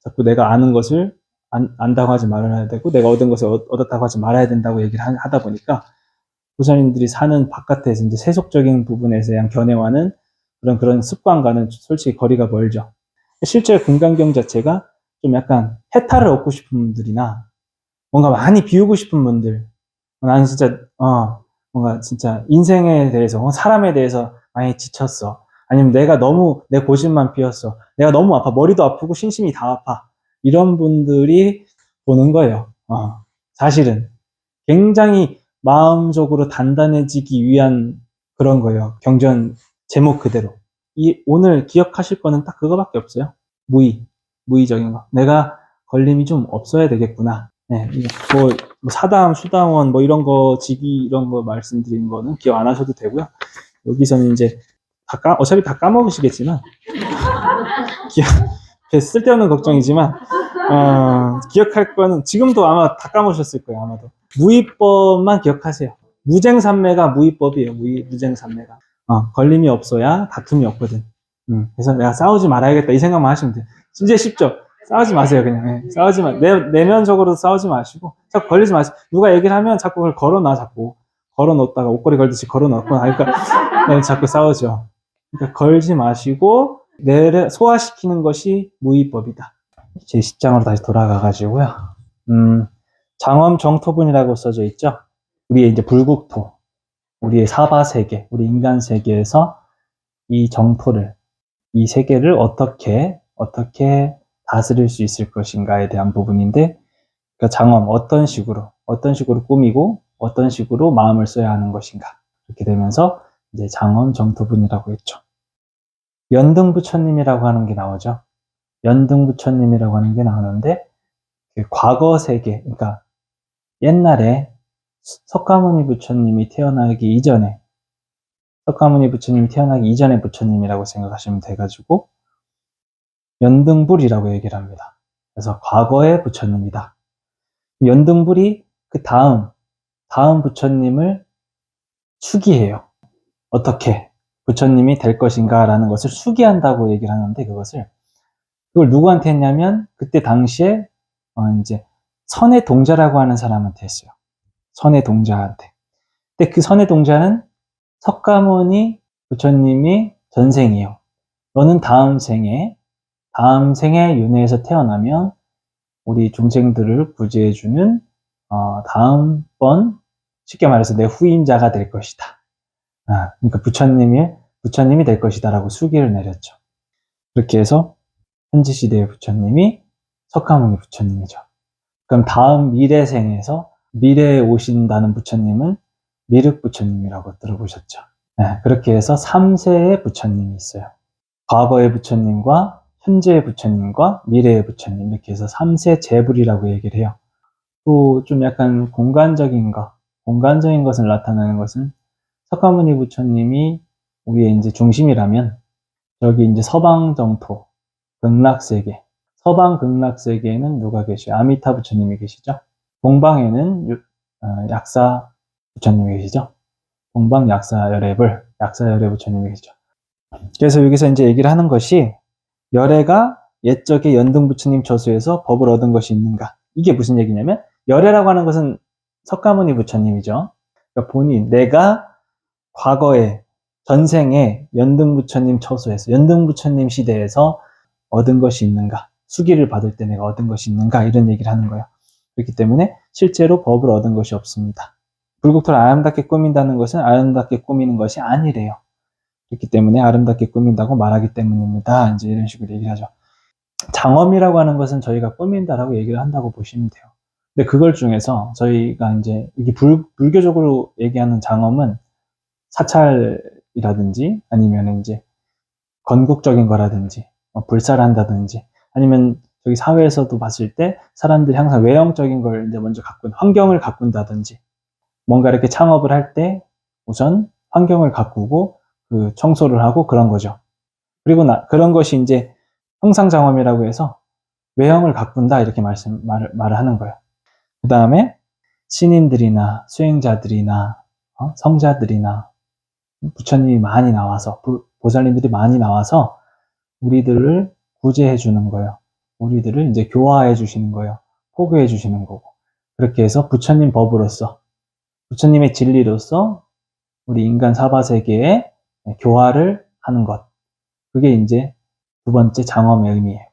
[SPEAKER 1] 자꾸 내가 아는 것을 안다고 하지 말아야 되고 내가 얻은 것을 얻었다고 하지 말아야 된다고 얘기를 하다 보니까 보살님들이 사는 바깥에서 이제 세속적인 부분에서 대한 견해와는 그런 습관과는 솔직히 거리가 멀죠. 실제 금강경 자체가 좀 약간 해탈을 얻고 싶은 분들이나 뭔가 많이 비우고 싶은 분들, 나는 진짜 뭔가 진짜 인생에 대해서 사람에 대해서 많이 지쳤어. 아니면 내가 너무 내 고집만 피웠어. 내가 너무 아파. 머리도 아프고 신심이 다 아파. 이런 분들이 보는 거예요. 사실은 굉장히 마음적으로 단단해지기 위한 그런 거예요. 경전 제목 그대로. 오늘 기억하실 거는 딱 그거밖에 없어요. 무의적인 거. 내가 걸림이 좀 없어야 되겠구나. 네, 뭐 사담, 수담원, 뭐 이런 거, 직위 이런 거 말씀드린 거는 기억 안 하셔도 되고요. 여기서는 이제 어차피 다 까먹으시겠지만, 쓸데없는 걱정이지만, 기억할 거는 지금도 아마 다 까먹으셨을 거예요, 아마도. 무의법만 기억하세요. 무쟁삼매가 무의법이에요, 무쟁삼매가. 걸림이 없어야 다툼이 없거든. 그래서 내가 싸우지 말아야겠다, 이 생각만 하시면 돼요. 진짜 쉽죠? 싸우지 마세요, 그냥. 싸우지 내면적으로 싸우지 마시고, 자꾸 걸리지 마세요. 누가 얘기를 하면 자꾸 그걸 걸어놔, 자꾸. 걸어놓다가 옷걸이 걸듯이 걸어놓고 하니까, 네, 자꾸 싸우죠. 그러니까 걸지 마시고, 소화시키는 것이 무의법이다. 제 10장으로 다시 돌아가가지고요. 장엄 정토분이라고 써져 있죠? 우리의 이제 불국토, 우리의 사바세계, 우리 인간 세계에서 이 정토를, 이 세계를 어떻게 다스릴 수 있을 것인가에 대한 부분인데, 그러니까 장엄, 어떤 식으로 꾸미고, 어떤 식으로 마음을 써야 하는 것인가. 이렇게 되면서, 이제 장엄 정토분이라고 했죠. 연등부처님이라고 하는 게 나오죠. 연등부처님이라고 하는 게 나오는데, 그 과거 세계, 그러니까 옛날에 석가모니 부처님이 태어나기 이전에 부처님이라고 생각하시면 돼가지고, 연등불이라고 얘기를 합니다. 그래서 과거의 부처님이다. 연등불이 그 다음 부처님을 추기해요. 어떻게 부처님이 될 것인가라는 것을 수기한다고 얘기를 하는데 그걸 누구한테 했냐면 그때 당시에 이제 선의 동자라고 하는 사람한테 했어요. 선의 동자한테. 근데 그 선의 동자는 석가모니 부처님이 전생이에요. 너는 다음 생에 윤회에서 태어나면 우리 중생들을 구제해주는 다음번 쉽게 말해서 내 후임자가 될 것이다. 그러니까 부처님이 될 것이다라고 수기를 내렸죠. 그렇게 해서 현지 시대의 부처님이 석가모니 부처님이죠. 그럼 다음 미래생에서 미래에 오신다는 부처님은 미륵 부처님이라고 들어보셨죠. 그렇게 해서 3세의 부처님이 있어요. 과거의 부처님과 현재의 부처님과 미래의 부처님 이렇게 해서 3세 재불이라고 얘기를 해요. 또 좀 약간 공간적인 것을 나타내는 것은 석가모니 부처님이 우리의 이제 중심이라면 여기 이제 서방 정토, 극락세계, 서방 극락세계에는 누가 계셔요? 아미타 부처님이 계시죠? 동방에는 약사 부처님이 계시죠? 동방 약사열애 부처님이 계시죠? 그래서 여기서 이제 얘기를 하는 것이 열애가 옛적의 연등 부처님 저수에서 법을 얻은 것이 있는가? 이게 무슨 얘기냐면 열애라고 하는 것은 석가모니 부처님이죠. 그러니까 내가 과거에 전생에 연등 부처님 처소에서 연등 부처님 시대에서 얻은 것이 있는가? 수기를 받을 때 내가 얻은 것이 있는가? 이런 얘기를 하는 거예요. 그렇기 때문에 실제로 법을 얻은 것이 없습니다. 불국토를 아름답게 꾸민다는 것은 아름답게 꾸미는 것이 아니래요. 그렇기 때문에 아름답게 꾸민다고 말하기 때문입니다. 이제 이런 식으로 얘기를 하죠. 장엄이라고 하는 것은 저희가 꾸민다라고 얘기를 한다고 보시면 돼요. 근데 그걸 중에서 저희가 이제 이게 불교적으로 얘기하는 장엄은 사찰이라든지 아니면 이제 건국적인 거라든지 불살한다든지 아니면 저기 사회에서도 봤을 때 사람들이 항상 외형적인 걸 이제 먼저 환경을 가꾼다든지 뭔가 이렇게 창업을 할 때 우선 환경을 가꾸고 그 청소를 하고 그런 거죠. 그리고 그런 것이 이제 형상장엄이라고 해서 외형을 가꾼다 이렇게 말을 하는 거예요. 그 다음에 신인들이나 수행자들이나 성자들이나 부처님이 많이 나와서 보살님들이 많이 나와서 우리들을 구제해 주는 거예요. 우리들을 이제 교화해 주시는 거예요. 포교해 주시는 거고. 그렇게 해서 부처님 법으로서 부처님의 진리로서 우리 인간 사바세계에 교화를 하는 것. 그게 이제 두 번째 장엄의 의미예요.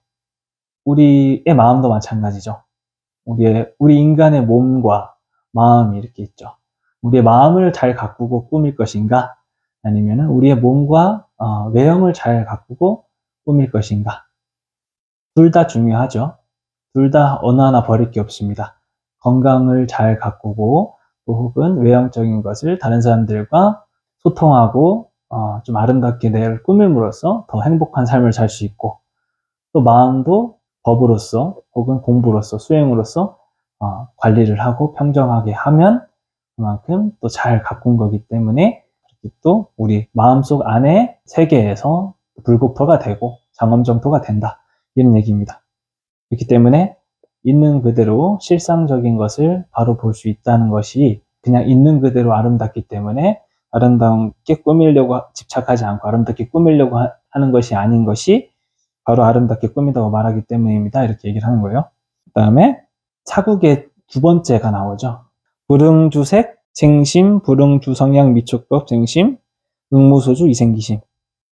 [SPEAKER 1] 우리의 마음도 마찬가지죠. 우리 인간의 몸과 마음이 이렇게 있죠. 우리의 마음을 잘 가꾸고 꾸밀 것인가? 아니면 우리의 몸과 외형을 잘 가꾸고 꾸밀 것인가? 둘 다 중요하죠. 둘 다 어느 하나 버릴 게 없습니다. 건강을 잘 가꾸고 또 혹은 외형적인 것을 다른 사람들과 소통하고 좀 아름답게 내를 꾸밈으로써 더 행복한 삶을 살 수 있고 또 마음도 법으로서 혹은 공부로서 수행으로서 관리를 하고 평정하게 하면 그만큼 또 잘 가꾼 거기 때문에 또 우리 마음속 안에 세계에서 불국토가 되고 장엄정토가 된다 이런 얘기입니다. 그렇기 때문에 있는 그대로 실상적인 것을 바로 볼 수 있다는 것이 그냥 있는 그대로 아름답기 때문에 아름답게 꾸미려고 집착하지 않고 아름답게 꾸미려고 하는 것이 아닌 것이 바로 아름답게 꾸민다고 말하기 때문입니다. 이렇게 얘기를 하는 거예요. 그 다음에 사국의 두 번째가 나오죠. 불응주색, 생심, 불응주성향, 미촉법, 생심, 응무소주, 이생기심.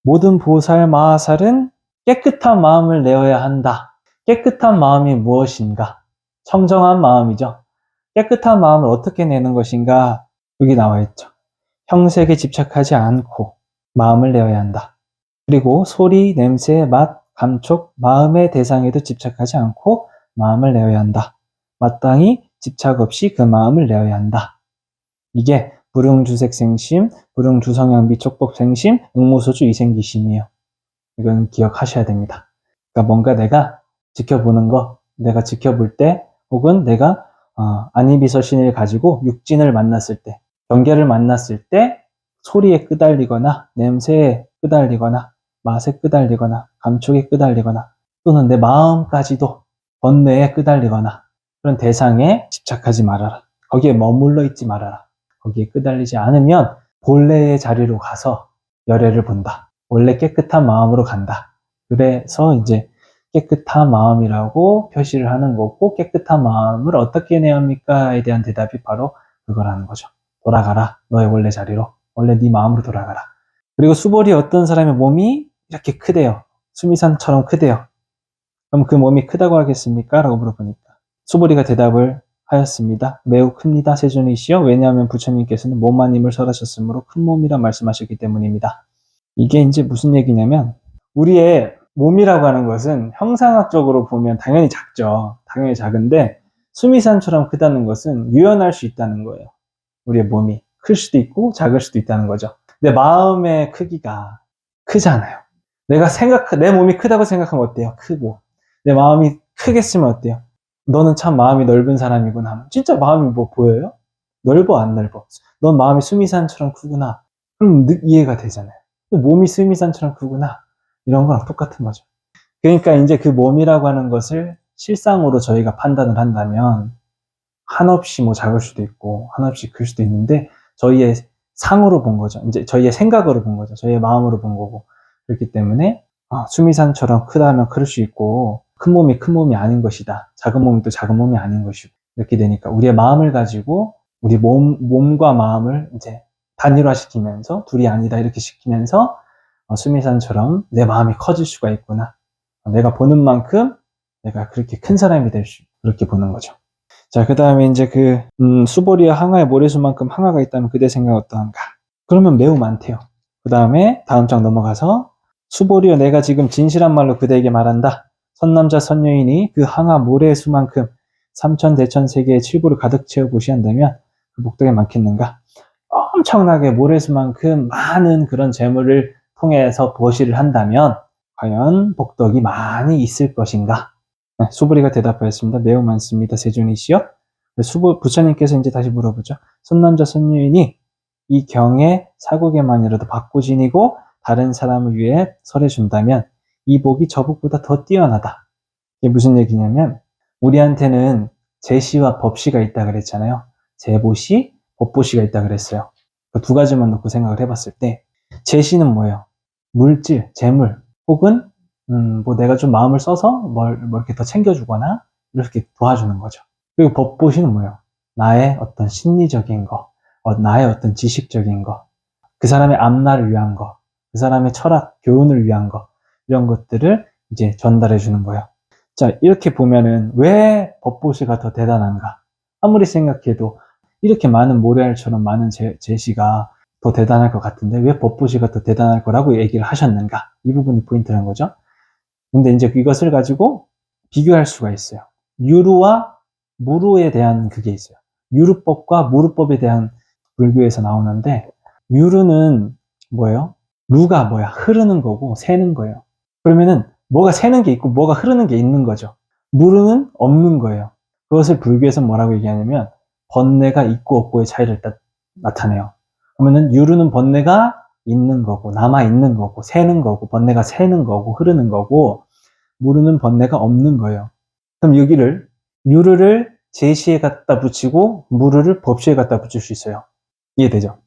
[SPEAKER 1] 모든 보살, 마하살은 깨끗한 마음을 내어야 한다. 깨끗한 마음이 무엇인가? 청정한 마음이죠. 깨끗한 마음을 어떻게 내는 것인가? 여기 나와 있죠. 형색에 집착하지 않고 마음을 내어야 한다. 그리고 소리, 냄새, 맛, 감촉, 마음의 대상에도 집착하지 않고 마음을 내어야 한다. 마땅히 집착 없이 그 마음을 내어야 한다. 이게 불응주색생심, 불응주성향 미촉법생심, 응모소주 이생기심이에요. 이건 기억하셔야 됩니다. 그러니까 뭔가 내가 지켜보는 거, 내가 지켜볼 때 혹은 내가 안이비서신을 가지고 육진을 만났을 때, 경계를 만났을 때 소리에 끄달리거나 냄새에 끄달리거나 맛에 끄달리거나 감촉에 끄달리거나 또는 내 마음까지도 번뇌에 끄달리거나 그런 대상에 집착하지 말아라. 거기에 머물러 있지 말아라. 거기에 끄달리지 않으면 본래의 자리로 가서 열애를 본다. 원래 깨끗한 마음으로 간다. 그래서 이제 깨끗한 마음이라고 표시를 하는 거고, 깨끗한 마음을 어떻게 내야 합니까?에 대한 대답이 바로 그거라는 거죠. 돌아가라. 너의 원래 자리로. 원래 네 마음으로 돌아가라. 그리고 수볼이 어떤 사람의 몸이 이렇게 크대요. 수미산처럼 크대요. 그럼 그 몸이 크다고 하겠습니까? 라고 물어보니까 수보리가 대답을 하였습니다. 매우 큽니다. 세존이시여. 왜냐하면 부처님께서는 몸만 힘을 설하셨으므로 큰 몸이라 말씀하셨기 때문입니다. 이게 이제 무슨 얘기냐면 우리의 몸이라고 하는 것은 형상학적으로 보면 당연히 작죠. 당연히 작은데 수미산처럼 크다는 것은 유연할 수 있다는 거예요. 우리의 몸이 클 수도 있고 작을 수도 있다는 거죠. 근데 마음의 크기가 크잖아요. 내 몸이 크다고 생각하면 어때요? 크고. 내 마음이 크겠으면 어때요? 너는 참 마음이 넓은 사람이구나. 진짜 마음이 뭐 보여요? 넓어, 안 넓어? 넌 마음이 수미산처럼 크구나. 그럼 이해가 되잖아요. 또 몸이 수미산처럼 크구나. 이런 거랑 똑같은 거죠. 그러니까 이제 그 몸이라고 하는 것을 실상으로 저희가 판단을 한다면 한없이 뭐 작을 수도 있고 한없이 클 수도 있는데 저희의 상으로 본 거죠. 이제 저희의 생각으로 본 거죠. 저희의 마음으로 본 거고. 그렇기 때문에 수미산처럼 크다면 클 수 있고 큰 몸이 아닌 것이다. 작은 몸이 또 작은 몸이 아닌 것이고 이렇게 되니까 우리의 마음을 가지고 우리 몸과 마음을 이제 단일화시키면서 둘이 아니다 이렇게 시키면서 수미산처럼 내 마음이 커질 수가 있구나. 내가 보는 만큼 내가 그렇게 큰 사람이 될 수 그렇게 보는 거죠. 자, 그 다음에 이제 수보리와 항아의 모래수만큼 항아가 있다면 그대 생각 어떠한가? 그러면 매우 많대요. 그 다음에 다음 장 넘어가서 수보리여 내가 지금 진실한 말로 그대에게 말한다. 선남자 선여인이 그 항아 모래수만큼 삼천 대천 세계의 칠부를 가득 채워 보시한다면 그 복덕에 많겠는가? 엄청나게 모래수만큼 많은 그런 재물을 통해서 보시를 한다면 과연 복덕이 많이 있을 것인가? 네, 수보리가 대답하였습니다. 매우 많습니다. 세존이시여. 부처님께서 이제 다시 물어보죠. 선남자 선여인이 이 경의 사국에만이라도 받고지니고 다른 사람을 위해 설해준다면 이 복이 저 복보다 더 뛰어나다. 이게 무슨 얘기냐면 우리한테는 제시와 법시가 있다 그랬잖아요. 제보시, 법보시가 있다 그랬어요. 그 두 가지만 놓고 생각을 해봤을 때 제시는 뭐예요? 물질, 재물 혹은 뭐 내가 좀 마음을 써서 뭘 이렇게 더 챙겨주거나 이렇게 도와주는 거죠. 그리고 법보시는 뭐예요? 나의 어떤 심리적인 거, 나의 어떤 지식적인 거, 그 사람의 앞날을 위한 거, 그 사람의 철학, 교훈을 위한 거 이런 것들을 이제 전달해 주는 거예요. 자, 이렇게 보면은 왜 법보시가 더 대단한가? 아무리 생각해도 이렇게 많은 모래알처럼 많은 제시가 더 대단할 것 같은데 왜 법보시가 더 대단할 거라고 얘기를 하셨는가? 이 부분이 포인트라는 거죠. 근데 이제 이것을 가지고 비교할 수가 있어요. 유루와 무루에 대한 그게 있어요. 유루법과 무루법에 대한 불교에서 나오는데 유루는 뭐예요? 루가 뭐야? 흐르는 거고 새는 거예요. 그러면은 뭐가 새는 게 있고 뭐가 흐르는 게 있는 거죠. 무루는 없는 거예요. 그것을 불교에서 뭐라고 얘기하냐면 번뇌가 있고 없고의 차이를 나타내요. 그러면은 유루는 번뇌가 있는 거고 남아 있는 거고 새는 거고 번뇌가 새는 거고 흐르는 거고 무루는 번뇌가 없는 거예요. 그럼 여기를 유루를 제시에 갖다 붙이고 무루를 법시에 갖다 붙일 수 있어요. 이해되죠?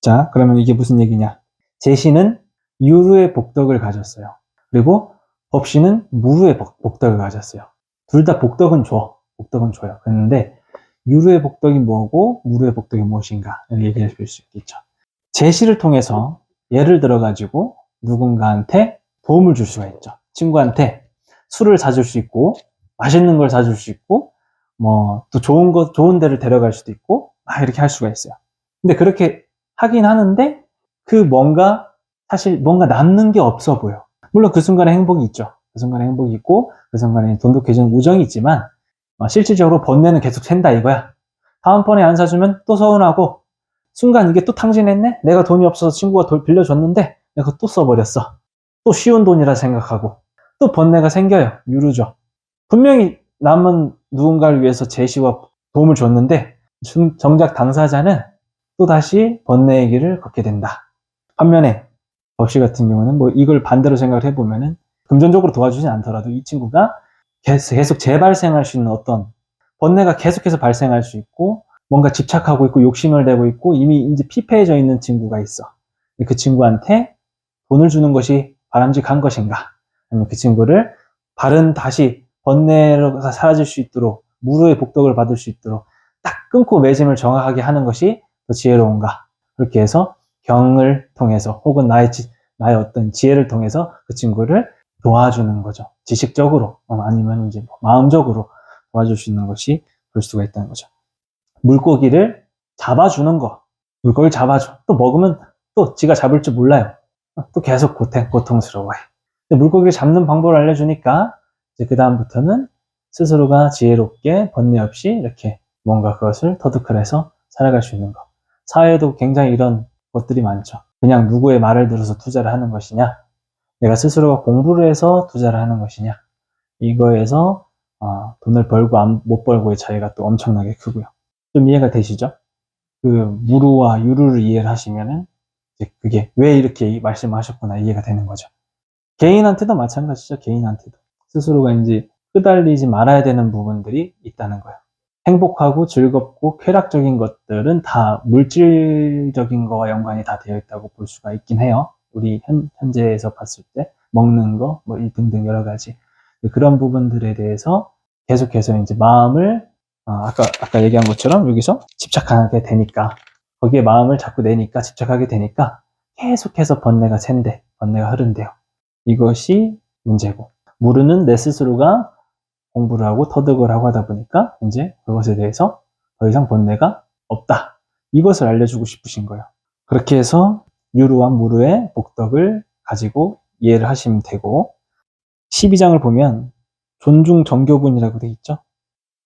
[SPEAKER 1] 자, 그러면 이게 무슨 얘기냐? 제시는 유루의 복덕을 가졌어요. 그리고 법시는 무루의 복덕을 가졌어요. 둘 다 복덕은 줘. 복덕은 줘요. 그런데 유루의 복덕이 뭐고 무루의 복덕이 무엇인가 얘기해 볼 수 있겠죠. 제시를 통해서 예를 들어 가지고 누군가한테 도움을 줄 수가 있죠. 친구한테 술을 사줄 수 있고 맛있는 걸 사줄 수 있고 뭐 또 좋은 데를 데려갈 수도 있고 이렇게 할 수가 있어요. 근데 그렇게 하긴 하는데 사실 뭔가 남는 게 없어 보여. 물론 그 순간에 행복이 있죠. 그 순간에 행복이 있고 그 순간에 돈독해지는 우정이 있지만 실질적으로 번뇌는 계속 샌다 이거야. 다음번에 안 사주면 또 서운하고 순간 이게 또 탕진했네? 내가 돈이 없어서 친구가 돈 빌려줬는데 내가 또 써버렸어. 또 쉬운 돈이라 생각하고 또 번뇌가 생겨요. 유루죠. 분명히 남은 누군가를 위해서 제시와 도움을 줬는데 정작 당사자는 또다시 번뇌의 길을 걷게 된다. 반면에 법시 같은 경우는 뭐 이걸 반대로 생각을 해보면은 금전적으로 도와주진 않더라도 이 친구가 계속 재발생할 수 있는 어떤 번뇌가 계속해서 발생할 수 있고 뭔가 집착하고 있고 욕심을 내고 있고 이미 이제 피폐해져 있는 친구가 있어. 그 친구한테 돈을 주는 것이 바람직한 것인가? 아니면 그 친구를 발은 다시 번뇌가 사라질 수 있도록 무르의 복덕을 받을 수 있도록 딱 끊고 매짐을 정확하게 하는 것이 더 지혜로운가. 그렇게 해서 경을 통해서 혹은 나의 어떤 지혜를 통해서 그 친구를 도와주는 거죠. 지식적으로 아니면 이제 마음적으로 도와줄 수 있는 것이 볼 수가 있다는 거죠. 물고기를 잡아주는 거. 물고기를 잡아줘. 또 먹으면 또 지가 잡을 줄 몰라요. 또 계속 고통스러워해. 물고기를 잡는 방법을 알려주니까 이제 그 다음부터는 스스로가 지혜롭게 번뇌 없이 이렇게 뭔가 그것을 터득을 해서 살아갈 수 있는 것. 사회에도 굉장히 이런 것들이 많죠. 그냥 누구의 말을 들어서 투자를 하는 것이냐, 내가 스스로가 공부를 해서 투자를 하는 것이냐, 이거에서 돈을 벌고 못 벌고의 차이가 또 엄청나게 크고요. 좀 이해가 되시죠? 그 무루와 유루를 이해를 하시면은 이제 그게 왜 이렇게 말씀하셨구나 이해가 되는 거죠. 개인한테도 마찬가지죠. 개인한테도 스스로가 이제 끄달리지 말아야 되는 부분들이 있다는 거예요. 행복하고 즐겁고 쾌락적인 것들은 다 물질적인 거와 연관이 다 되어 있다고 볼 수가 있긴 해요. 우리 현재에서 봤을 때 먹는 거, 뭐 등등 여러 가지 그런 부분들에 대해서 계속해서 이제 마음을 아까 얘기한 것처럼 여기서 집착하게 되니까 거기에 마음을 자꾸 내니까 집착하게 되니까 계속해서 번뇌가 흐른대요. 이것이 문제고 물은 내 스스로가 공부를 하고 터득을 하고 하다 보니까 이제 그것에 대해서 더 이상 번뇌가 없다. 이것을 알려주고 싶으신 거예요. 그렇게 해서 유루와 무루의 복덕을 가지고 이해를 하시면 되고 12장을 보면 존중 정교분이라고 돼 있죠.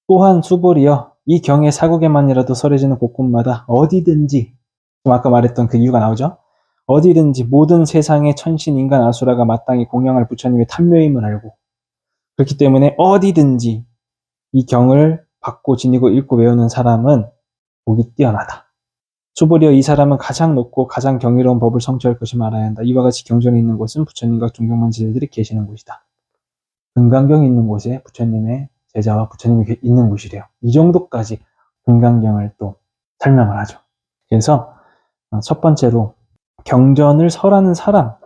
[SPEAKER 1] 또한 수보리여 이 경의 사국에만이라도 설해지는 곳곳마다 어디든지 아까 말했던 그 이유가 나오죠. 어디든지 모든 세상의 천신 인간 아수라가 마땅히 공양할 부처님의 탐묘임을 알고 그렇기 때문에 어디든지 이 경을 받고 지니고 읽고 외우는 사람은 복이 뛰어나다. 수보리여 이 사람은 가장 높고 가장 경이로운 법을 성취할 것을 알아야 한다. 이와 같이 경전에 있는 곳은 부처님과 존경만 제자들이 계시는 곳이다. 금강경이 있는 곳에 부처님의 제자와 부처님이 있는 곳이래요. 이 정도까지 금강경을 또 설명을 하죠. 그래서 첫 번째로 경전을 설하는 사람이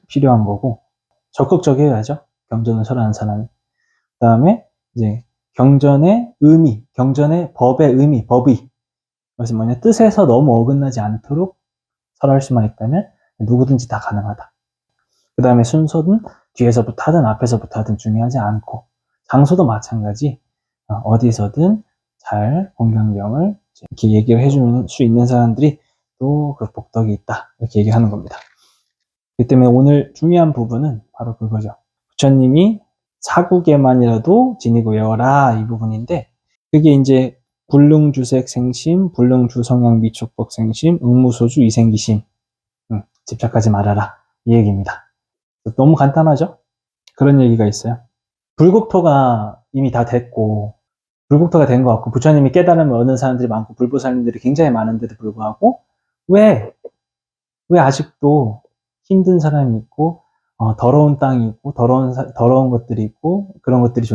[SPEAKER 1] 필요한 거고 적극적이어야죠. 경전을 설하는 사람이. 그 다음에 이제 경전의 의미, 경전의 법의 의미, 법의. 그것은 뭐냐, 뜻에서 너무 어긋나지 않도록 설할 수만 있다면 누구든지 다 가능하다. 그 다음에 순서는 뒤에서부터 하든 앞에서부터 하든 중요하지 않고 장소도 마찬가지 어디서든 잘 공경경을 이렇게 얘기를 해주는 수 있는 사람들이 또 그 복덕이 있다 이렇게 얘기를 하는 겁니다. 그렇기 때문에 오늘 중요한 부분은 바로 그거죠. 부처님이 사국에만이라도 지니고 외워라 이 부분인데 그게 이제 불능주색 생심, 불능주성향 미촉법 생심, 응무소주 이생기심 집착하지 말아라 이 얘기입니다. 너무 간단하죠? 그런 얘기가 있어요. 불국토가 이미 다 됐고 불국토가 된 것 같고 부처님이 깨달음을 얻는 사람들이 많고 불보살님들이 굉장히 많은데도 불구하고 왜 아직도 힘든 사람이 있고 더러운 땅이 있고 더러운 것들이 있고 그런 것들이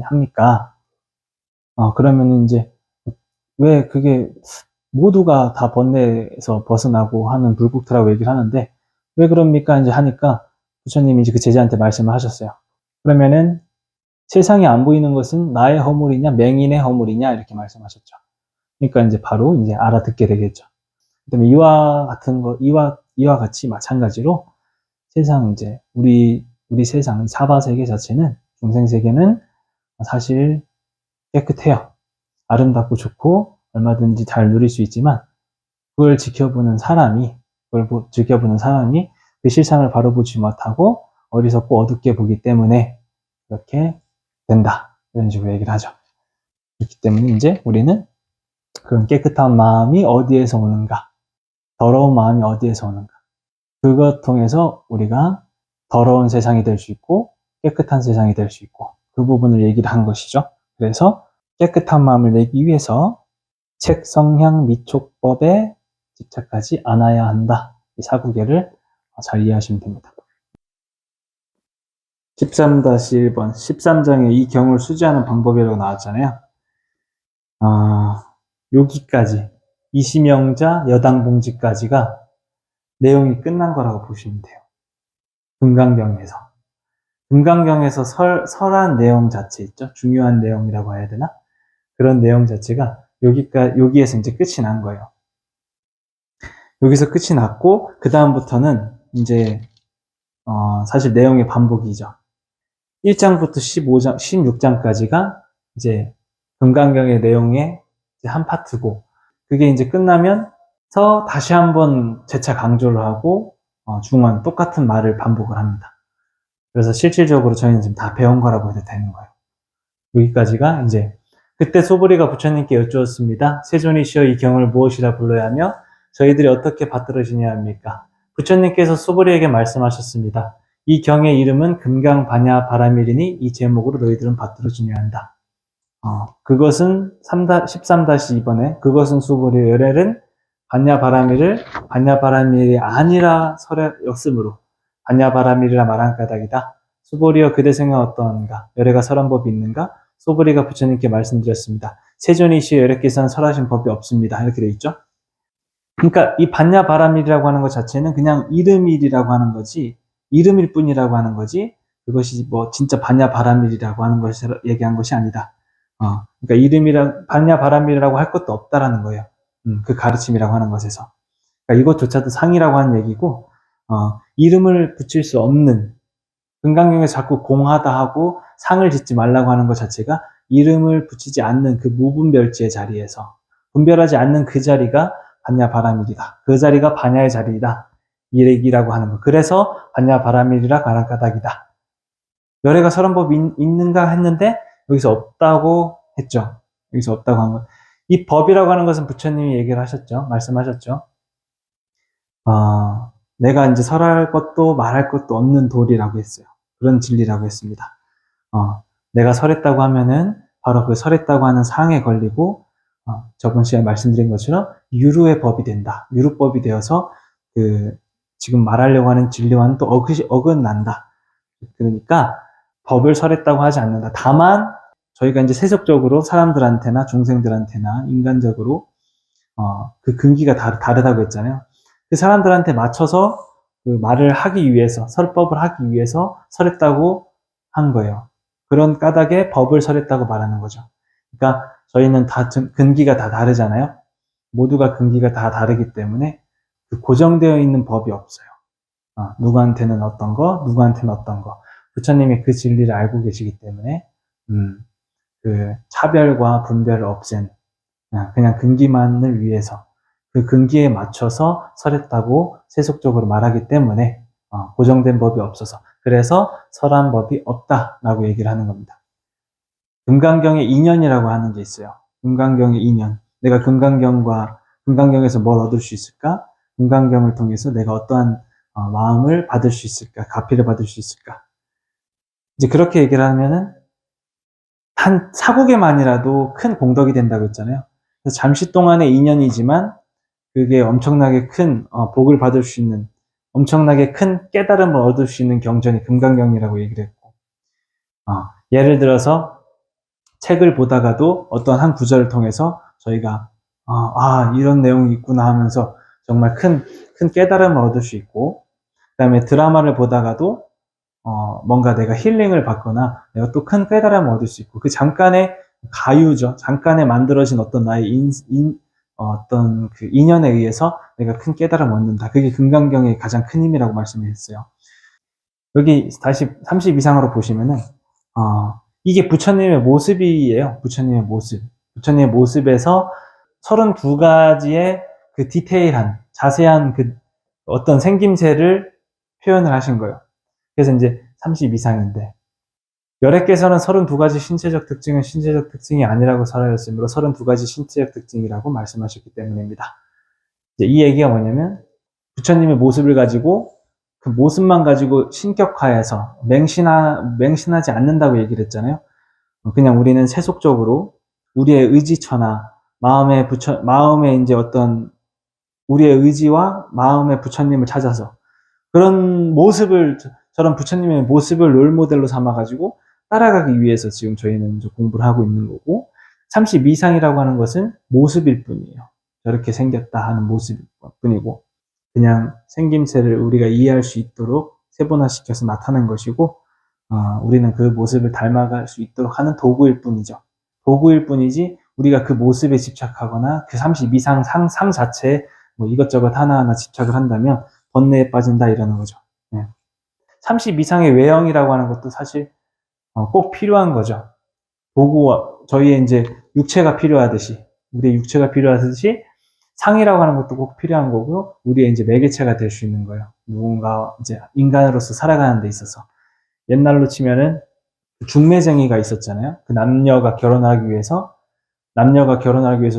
[SPEAKER 1] 합니까? 그러면 이제 왜 그게 모두가 다 번뇌에서 벗어나고 하는 불국토라고 얘기를 하는데 왜 그럽니까? 이제 하니까 부처님이 이제 그 제자한테 말씀을 하셨어요. 그러면은 세상에 안 보이는 것은 나의 허물이냐 맹인의 허물이냐 이렇게 말씀하셨죠. 그러니까 이제 바로 이제 알아듣게 되겠죠. 그다음에 이와 같이 마찬가지로 세상 이제 우리 세상 사바 세계 자체는 중생 세계는 사실 깨끗해요. 아름답고 좋고 얼마든지 잘 누릴 수 있지만 그걸 지켜보는 사람이 그 실상을 바로 보지 못하고 어리석고 어둡게 보기 때문에 그렇게 된다. 이런 식으로 얘기를 하죠. 그렇기 때문에 이제 우리는 그런 깨끗한 마음이 어디에서 오는가, 더러운 마음이 어디에서 오는가, 그것 통해서 우리가 더러운 세상이 될 수 있고 깨끗한 세상이 될 수 있고 그 부분을 얘기를 한 것이죠. 그래서 깨끗한 마음을 내기 위해서 책, 성향, 미촉법에 집착하지 않아야 한다. 이 사구계를 잘 이해하시면 됩니다. 13-1번 13장에 이 경을 수지하는 방법이라고 나왔잖아요. 여기까지 이시명자 여당봉지까지가 내용이 끝난 거라고 보시면 돼요. 금강경에서. 금강경에서 설한 내용 자체 있죠? 중요한 내용이라고 해야 되나? 그런 내용 자체가 여기에서 이제 끝이 난 거예요. 여기서 끝이 났고, 그 다음부터는 이제, 사실 내용의 반복이죠. 1장부터 15장, 16장까지가 이제 금강경의 내용의 이제 한 파트고, 그게 이제 끝나면서 다시 한번 재차 강조를 하고, 중원 똑같은 말을 반복을 합니다. 그래서 실질적으로 저희는 지금 다 배운 거라고 해도 되는 거예요. 여기까지가 이제, 그때 소보리가 부처님께 여쭈었습니다. 세존이시여 이 경을 무엇이라 불러야 하며 저희들이 어떻게 받들어지냐 합니까? 부처님께서 소보리에게 말씀하셨습니다. 이 경의 이름은 금강반야 바라밀이니 이 제목으로 너희들은 받들어주냐 한다. 그것은 13-2번에 그것은 소보리의 열엘은 반야 바라밀이 아니라 설였으므로 반야 바라밀이라 말한 까닭이다. 소보리여 그대 생각 어떠한가? 열애가 설한 법이 있는가? 소보리가 부처님께 말씀드렸습니다. 세존이시여 열애께서는 설하신 법이 없습니다. 이렇게 돼 있죠. 그러니까 이 반야 바라밀이라고 하는 것 자체는 그냥 이름이라고 하는 거지, 이름일 뿐이라고 하는 거지, 그것이 뭐 진짜 반야 바라밀이라고 하는 것을 얘기한 것이 아니다. 그러니까 반야 바라밀이라고 할 것도 없다라는 거예요. 그 가르침이라고 하는 것에서. 그러니까 이것조차도 상이라고 하는 얘기고, 이름을 붙일 수 없는, 금강경에서 자꾸 공하다 하고 상을 짓지 말라고 하는 것 자체가 이름을 붙이지 않는 그 무분별지의 자리에서, 분별하지 않는 그 자리가 반야 바라밀이다. 그 자리가 반야의 자리이다. 이 얘기라고 하는 거. 그래서 반야 바라밀이라 말한 까닭이다. 열애가 설한 법이 있는가 했는데 여기서 없다고 했죠. 여기서 없다고 한 것. 이 법이라고 하는 것은 부처님이 얘기를 하셨죠. 말씀하셨죠. 내가 이제 설할 것도 말할 것도 없는 도리라고 했어요. 그런 진리라고 했습니다. 내가 설했다고 하면은 바로 그 설했다고 하는 상에 걸리고, 저번 시간에 말씀드린 것처럼 유루의 법이 된다. 유루법이 되어서 지금 말하려고 하는 진리와는 또 어긋난다. 그러니까 법을 설했다고 하지 않는다. 다만 저희가 이제 세속적으로 사람들한테나 중생들한테나 인간적으로 그 근기가 다르다고 했잖아요. 그 사람들한테 맞춰서 그 말을 하기 위해서, 설법을 하기 위해서 설했다고 한 거예요. 그런 까닭에 법을 설했다고 말하는 거죠. 그러니까 저희는 다 근기가 다 다르잖아요. 모두가 근기가 다 다르기 때문에 그 고정되어 있는 법이 없어요. 누구한테는 어떤 거, 누구한테는 어떤 거. 부처님이 그 진리를 알고 계시기 때문에 그 차별과 분별을 없앤 그냥 근기만을 위해서 그 근기에 맞춰서 설했다고 세속적으로 말하기 때문에 고정된 법이 없어서, 그래서 설한 법이 없다라고 얘기를 하는 겁니다. 금강경의 인연이라고 하는 게 있어요. 금강경의 인연. 내가 금강경에서 뭘 얻을 수 있을까? 금강경을 통해서 내가 어떠한 마음을 받을 수 있을까? 가피를 받을 수 있을까? 이제 그렇게 얘기를 하면은 한 사국에만이라도 큰 공덕이 된다고 했잖아요. 그래서 잠시 동안의 인연이지만 그게 엄청나게 큰 복을 받을 수 있는, 엄청나게 큰 깨달음을 얻을 수 있는 경전이 금강경이라고 얘기를 했고, 예를 들어서 책을 보다가도 어떤 한 구절을 통해서 저희가 이런 내용이 있구나 하면서 정말 큰 깨달음을 얻을 수 있고, 그 다음에 드라마를 보다가도 뭔가 내가 힐링을 받거나 내가 또 큰 깨달음을 얻을 수 있고, 그 잠깐의 가유죠. 잠깐에 만들어진 어떤 나의 어떤 그 인연에 의해서 내가 큰 깨달음을 얻는다. 그게 금강경의 가장 큰 힘이라고 말씀했어요. 여기 다시 30 이상으로 보시면은 이게 부처님의 모습이에요. 부처님의 모습. 부처님의 모습에서 32가지의 그 디테일한, 자세한 그 어떤 생김새를 표현을 하신 거예요. 그래서 이제 30 이상인데, 열애께서는 32가지 신체적 특징은 신체적 특징이 아니라고 설하였으므로 32가지 신체적 특징이라고 말씀하셨기 때문입니다. 이제 이 얘기가 뭐냐면, 부처님의 모습을 가지고 그 모습만 가지고 신격화해서 맹신하지 않는다고 얘기를 했잖아요. 그냥 우리는 세속적으로 우리의 의지처나 마음에 이제 어떤 우리의 의지와 마음의 부처님을 찾아서 그런 모습을, 저런 부처님의 모습을 롤모델로 삼아가지고 따라가기 위해서 지금 저희는 이제 공부를 하고 있는 거고, 30 이상이라고 하는 것은 모습일 뿐이에요. 저렇게 생겼다 하는 모습일 뿐이고, 그냥 생김새를 우리가 이해할 수 있도록 세분화시켜서 나타낸 것이고, 우리는 그 모습을 닮아갈 수 있도록 하는 도구일 뿐이죠. 도구일 뿐이지 우리가 그 모습에 집착하거나 그 32상 상 자체에 뭐 이것저것 하나하나 집착을 한다면 번뇌에 빠진다 이러는 거죠. 32상의 외형이라고 하는 것도 사실 꼭 필요한 거죠. 도구와 저희의 이제 육체가 필요하듯이 우리의 육체가 필요하듯이 상이라고 하는 것도 꼭 필요한 거고 우리의 이제 매개체가 될 수 있는 거예요. 누군가 이제 인간으로서 살아가는 데 있어서 옛날로 치면은 중매쟁이가 있었잖아요. 그 남녀가 결혼하기 위해서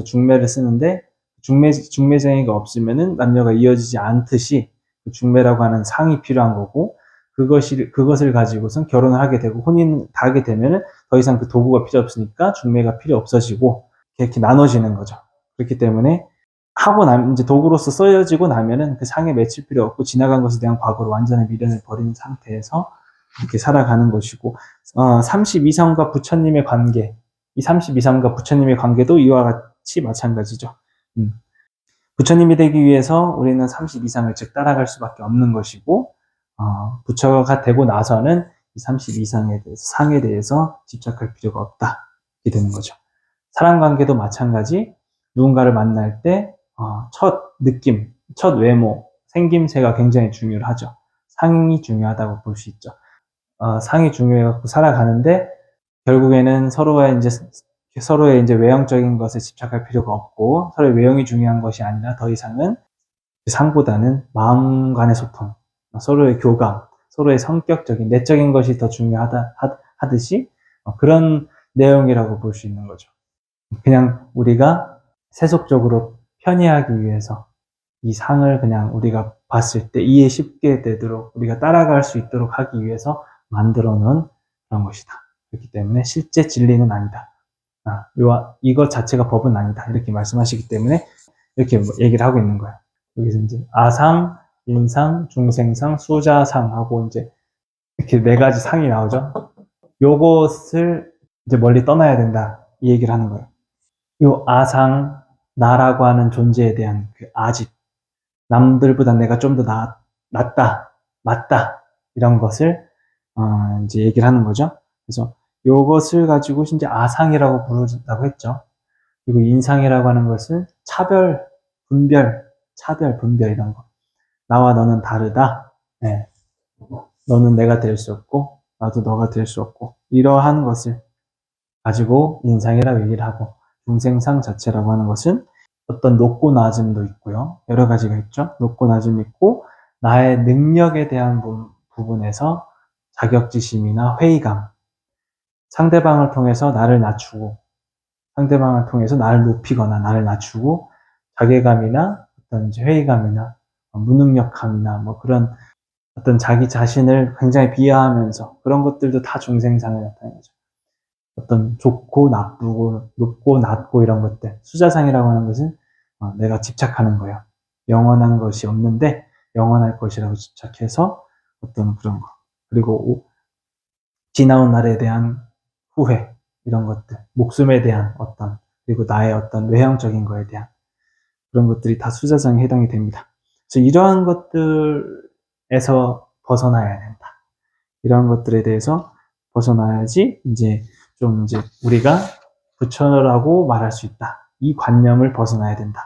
[SPEAKER 1] 중매를 쓰는데 중매쟁이가 없으면은 남녀가 이어지지 않듯이 그 중매라고 하는 상이 필요한 거고 그것을 가지고선 결혼을 하게 되고 혼인을 하게 되면은 더 이상 그 도구가 필요 없으니까 중매가 필요 없어지고 이렇게 나눠지는 거죠. 그렇기 때문에 이제 도구로서 쓰여지고 나면은 그 상에 맺힐 필요 없고 지나간 것에 대한 과거로 완전히 미련을 버리는 상태에서 이렇게 살아가는 것이고, 32상과 부처님의 관계, 이 32상과 부처님의 관계도 이와 같이 마찬가지죠. 부처님이 되기 위해서 우리는 32상을 즉 따라갈 수밖에 없는 것이고, 부처가 되고 나서는 이 32상에 대해서, 상에 대해서 집착할 필요가 없다. 이렇게 되는 거죠. 사람 관계도 마찬가지, 누군가를 만날 때, 첫 느낌, 첫 외모, 생김새가 굉장히 중요하죠. 상이 중요하다고 볼 수 있죠. 상이 중요해갖고 살아가는데, 결국에는 서로의 이제 외형적인 것에 집착할 필요가 없고, 서로의 외형이 중요한 것이 아니라 더 이상은 상보다는 마음 간의 소통, 서로의 교감, 서로의 성격적인, 내적인 것이 더 하듯이, 그런 내용이라고 볼 수 있는 거죠. 그냥 우리가 세속적으로 편애하기 위해서 이 상을 그냥 우리가 봤을 때 이해 쉽게 되도록 우리가 따라갈 수 있도록 하기 위해서 만들어 놓은 그런 것이다. 그렇기 때문에 실제 진리는 아니다. 이것 자체가 법은 아니다. 이렇게 말씀하시기 때문에 이렇게 얘기를 하고 있는 거예요. 여기서 이제 아상, 인상, 중생상, 수자상 하고 이제 이렇게 4가지 상이 나오죠. 요것을 이제 멀리 떠나야 된다. 이 얘기를 하는 거예요. 요 아상, 나라고 하는 존재에 대한 그 아집, 남들보다 내가 좀 더 낫다, 맞다, 이런 것을, 이제 얘기를 하는 거죠. 그래서 요것을 가지고 이제 아상이라고 부른다고 했죠. 그리고 인상이라고 하는 것은 차별, 분별 이런 거. 나와 너는 다르다. 네. 너는 내가 될 수 없고, 나도 너가 될 수 없고, 이러한 것을 가지고 인상이라고 얘기를 하고, 중생상 자체라고 하는 것은 어떤 높고 낮음도 있고요. 여러 가지가 있죠. 높고 낮음이 있고, 나의 능력에 대한 부분에서 자격지심이나 회의감, 상대방을 통해서 나를 낮추고, 상대방을 통해서 나를 높이거나 나를 낮추고, 자괴감이나 어떤 회의감이나 무능력함이나 뭐 그런 어떤 자기 자신을 굉장히 비하하면서 그런 것들도 다 중생상을 나타내는 거죠. 어떤 좋고 나쁘고 높고 낮고 이런 것들. 수자상이라고 하는 것은 내가 집착하는 거예요. 영원한 것이 없는데 영원할 것이라고 집착해서 어떤 그런 거. 그리고 지나온 날에 대한 후회 이런 것들. 목숨에 대한 그리고 나의 어떤 외형적인 거에 대한 그런 것들이 다 수자상에 해당이 됩니다. 그래서 이러한 것들에서 벗어나야 된다. 이러한 것들에 대해서 벗어나야지 이제 우리가 부처라고 말할 수 있다. 이 관념을 벗어나야 된다.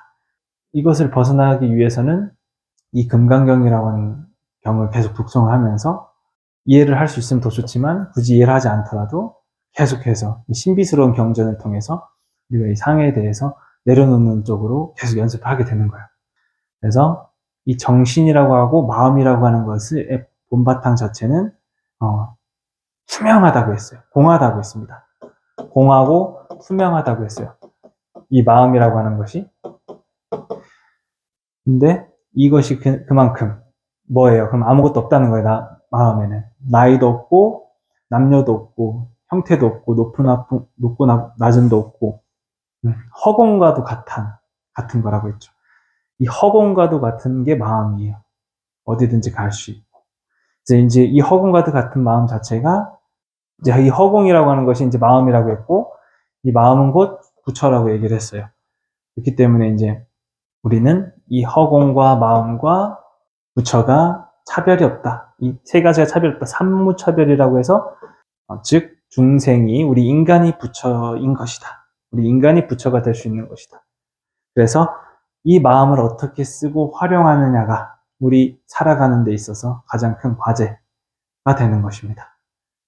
[SPEAKER 1] 이것을 벗어나기 위해서는 이 금강경이라고 하는 경을 계속 독송하면서 이해를 할 수 있으면 더 좋지만 굳이 이해를 하지 않더라도 계속해서 이 신비스러운 경전을 통해서 우리가 이 상에 대해서 내려놓는 쪽으로 계속 연습을 하게 되는 거예요. 그래서 이 정신이라고 하고 마음이라고 하는 것의 본바탕 자체는 투명하다고 했어요. 공하다고 했습니다. 공하고 투명하다고 했어요. 이 마음이라고 하는 것이. 근데 이것이 그만큼 뭐예요? 그럼 아무것도 없다는 거예요. 마음에는. 나이도 없고 남녀도 없고 형태도 없고 높고 낮음도 없고 허공과도 같은 거라고 했죠. 이 허공과도 같은 게 마음이에요. 어디든지 갈 수 있고. 이제 이 허공과도 같은 마음 자체가 이제 이 허공이라고 하는 것이 이제 마음이라고 했고, 이 마음은 곧 부처라고 얘기를 했어요. 그렇기 때문에 이제 우리는 이 허공과 마음과 부처가 차별이 없다. 이 세 가지가 차별이 없다. 삼무차별이라고 해서 즉 중생이 우리 인간이 부처인 것이다. 우리 인간이 부처가 될 수 있는 것이다. 그래서 이 마음을 어떻게 쓰고 활용하느냐가 우리 살아가는 데 있어서 가장 큰 과제가 되는 것입니다.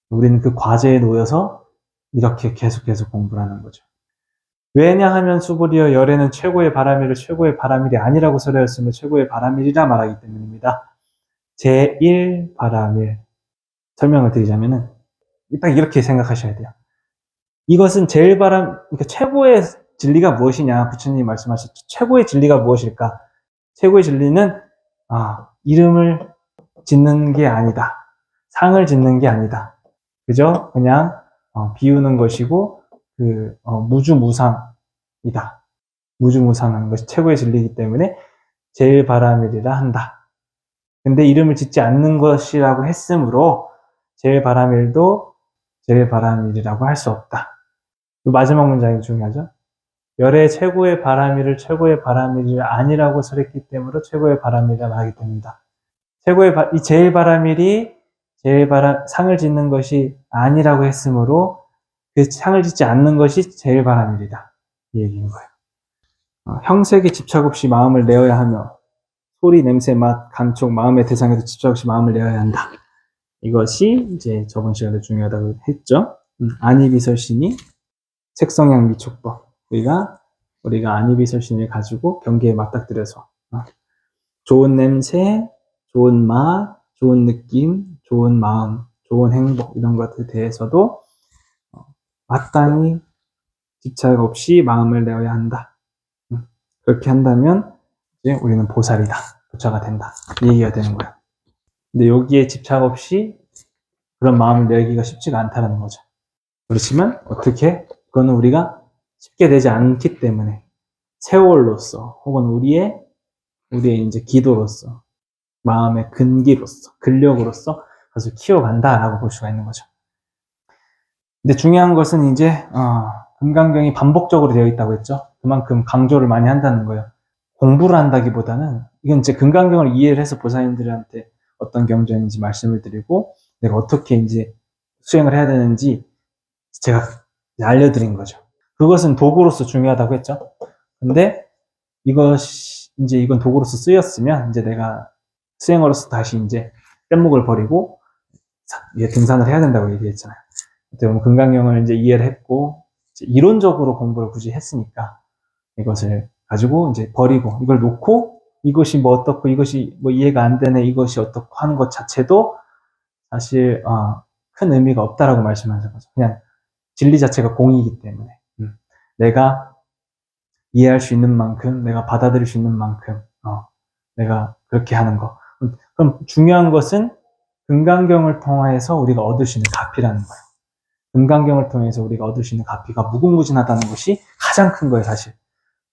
[SPEAKER 1] 우리는 그 과제에 놓여서 이렇게 계속 공부를 하는 거죠. 왜냐하면 수보리어 열애는 최고의 바람일을 최고의 바람일이 아니라고 설하였으므로 최고의 바람일이라 말하기 때문입니다. 제1바람일 설명을 드리자면은 딱 이렇게 생각하셔야 돼요. 이것은 그러니까 최고의 진리가 무엇이냐, 부처님이 말씀하셨죠. 최고의 진리가 무엇일까? 최고의 진리는 이름을 짓는 게 아니다. 상을 짓는 게 아니다. 그저 그냥 비우는 것이고 무주무상이다. 무주무상한 것이 최고의 진리이기 때문에 제일 바람일이라 한다. 근데 이름을 짓지 않는 것이라고 했으므로 제일 바람일도 제일 바람일이라고 할 수 없다. 마지막 문장이 중요하죠. 열의 최고의 바람일을 최고의 바람일이 아니라고 설했기 때문에 최고의 바람일이라 말하기 때문이다. 이 제일 바람일이 상을 짓는 것이 아니라고 했으므로 그 상을 짓지 않는 것이 제일 바람일이다. 이 얘기인 거예요. 형색에 집착 없이 마음을 내어야 하며 소리, 냄새, 맛, 감촉, 마음의 대상에도 집착 없이 마음을 내어야 한다. 이것이 이제 저번 시간에 중요하다고 했죠. 안이비설신이 색성향 미촉법. 우리가 안이비설신을 가지고 경계에 맞닥뜨려서 좋은 냄새, 좋은 맛, 좋은 느낌, 좋은 마음, 좋은 행복 이런 것들에 대해서도 마땅히 집착 없이 마음을 내어야 한다. 그렇게 한다면 이제 우리는 보살이다. 부처가 된다. 이 얘기가 되는 거야. 근데 여기에 집착 없이 그런 마음을 내기가 쉽지가 않다는 거죠. 그렇지만 어떻게? 그거는 우리가 쉽게 되지 않기 때문에 세월로서 혹은 우리의 이제 기도로서 마음의 근기로서 근력으로서 그래서 키워간다라고 볼 수가 있는 거죠. 근데 중요한 것은 이제 금강경이 반복적으로 되어 있다고 했죠. 그만큼 강조를 많이 한다는 거예요. 공부를 한다기보다는 이건 이제 금강경을 이해를 해서 보살님들한테 어떤 경전인지 말씀을 드리고 내가 어떻게 이제 수행을 해야 되는지 제가 알려드린 거죠. 그것은 도구로서 중요하다고 했죠. 근데 이건 도구로서 쓰였으면 이제 내가 수행으로서 다시 이제 뗏목을 버리고 등산을 해야 된다고 얘기했잖아요. 그때 금강경을 이제 이해를 했고 이제 이론적으로 공부를 굳이 했으니까 이것을 가지고 이제 버리고 이걸 놓고 이것이 뭐 어떻고 이것이 뭐 이해가 안 되네 이것이 어떻고 하는 것 자체도 사실 큰 의미가 없다라고 말씀하신 거죠. 그냥 진리 자체가 공이기 때문에 내가 이해할 수 있는 만큼 내가 받아들일 수 있는 만큼 내가 그렇게 하는 거. 그럼 중요한 것은 금강경을 통해서 우리가 얻을 수 있는 가피라는 거예요. 금강경을 통해서 우리가 얻을 수 있는 가피가 무궁무진하다는 것이 가장 큰 거예요, 사실.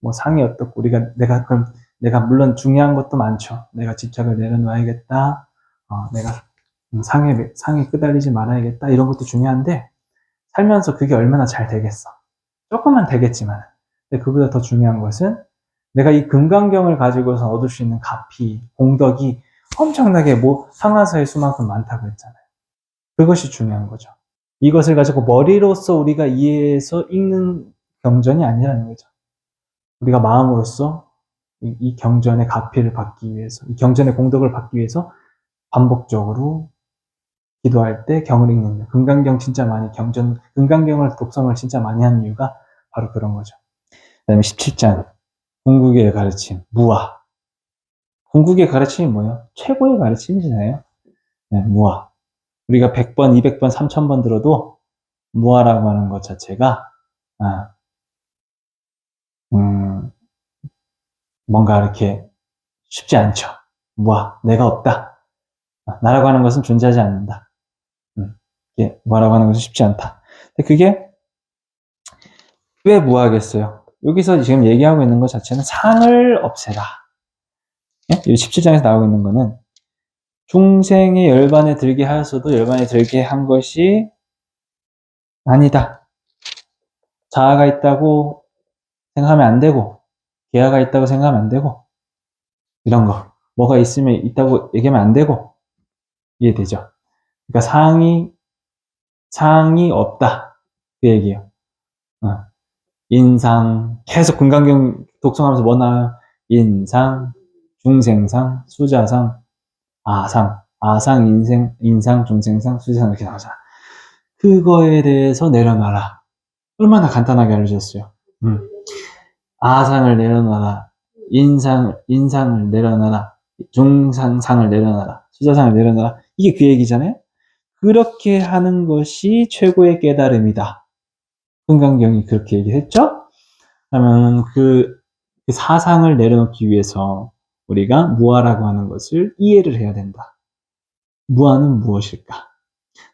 [SPEAKER 1] 뭐 상이 어떻고 내가 물론 중요한 것도 많죠. 내가 집착을 내려놔야겠다. 내가 상에 끄달리지 말아야겠다. 이런 것도 중요한데 살면서 그게 얼마나 잘 되겠어. 조금만 되겠지만. 근데 그보다 더 중요한 것은 내가 이 금강경을 가지고서 얻을 수 있는 가피, 공덕이 엄청나게 상하서의 수만큼 많다고 했잖아요. 그것이 중요한 거죠. 이것을 가지고 머리로서 우리가 이해해서 읽는 경전이 아니라는 거죠. 우리가 마음으로서 이 경전의 가피를 받기 위해서, 이 경전의 공덕을 받기 위해서 반복적으로 기도할 때 경을 읽는 금강경 진짜 많이 금강경을 독성을 진짜 많이 하는 이유가 바로 그런 거죠. 그 다음에 17장 궁극의 가르침, 무아. 궁극의 가르침이 뭐예요? 최고의 가르침이잖아요. 네, 무아. 우리가 100번, 200번, 3000번 들어도 무아라고 하는 것 자체가 뭔가 이렇게 쉽지 않죠. 무아, 내가 없다. 나라고 하는 것은 존재하지 않는다. 무아라고 하는 것은 쉽지 않다. 근데 그게 왜 무아겠어요? 여기서 지금 얘기하고 있는 것 자체는 상을 없애라. 이 17장에서 나오고 있는 거는 중생의 열반에 들게 하였어도 열반에 들게 한 것이 아니다. 자아가 있다고 생각하면 안 되고 계아가 있다고 생각하면 안 되고 이런 거 뭐가 있으면 있다고 얘기하면 안 되고 이해되죠? 그러니까 상이 없다. 그 얘기예요. 인상, 계속 근간경 독송하면서 뭐 나와요? 인상, 중생상, 수자상, 아상, 인상, 중생상, 수자상 이렇게 나오잖아. 그거에 대해서 내려놔라. 얼마나 간단하게 알려줬어요. 아상을 내려놔라. 인상을 내려놔라. 중상상을 내려놔라. 수자상을 내려놔라. 이게 그 얘기잖아요. 그렇게 하는 것이 최고의 깨달음이다. 금강경이 그렇게 얘기했죠? 그러면 그 사상을 내려놓기 위해서 우리가 무아라고 하는 것을 이해를 해야 된다. 무아는 무엇일까?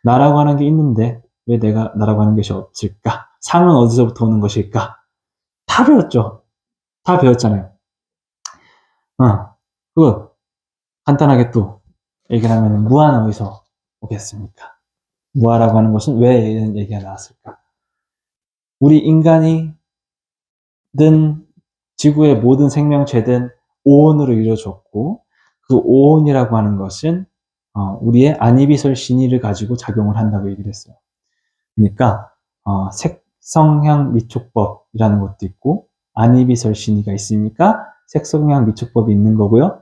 [SPEAKER 1] 나라고 하는 게 있는데 왜 내가 나라고 하는 것이 없을까? 상은 어디서부터 오는 것일까? 다 배웠죠? 다 배웠잖아요. 그거 간단하게 또 얘기를 하면 무아는 어디서 오겠습니까? 무아라고 하는 것은 왜 이런 얘기가 나왔을까? 우리 인간이든 지구의 모든 생명체든 오온으로 이루어졌고 그 오온이라고 하는 것은 우리의 안이비설신이를 가지고 작용을 한다고 얘기를 했어요. 그러니까 색성향 미촉법이라는 것도 있고 안이비설신이가 있으니까 색성향 미촉법이 있는 거고요.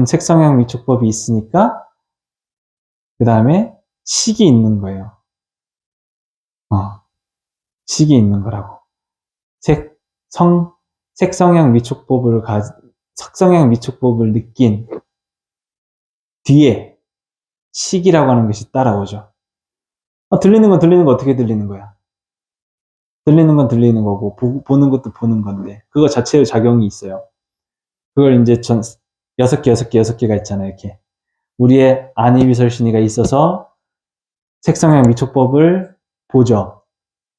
[SPEAKER 1] 색성향 미촉법이 있으니까 그 다음에 식이 있는 거예요. 식이 있는 거라고. 색성향 미촉법을 느낀 뒤에 식이라고 하는 것이 따라오죠. 들리는 건 들리는 거 어떻게 들리는 거야? 들리는 건 들리는 거고, 보는 것도 보는 건데, 그거 자체의 작용이 있어요. 그걸 이제 6개가 있잖아요, 이렇게. 우리의 안이비설신이가 있어서 색성향 미촉법을 보죠.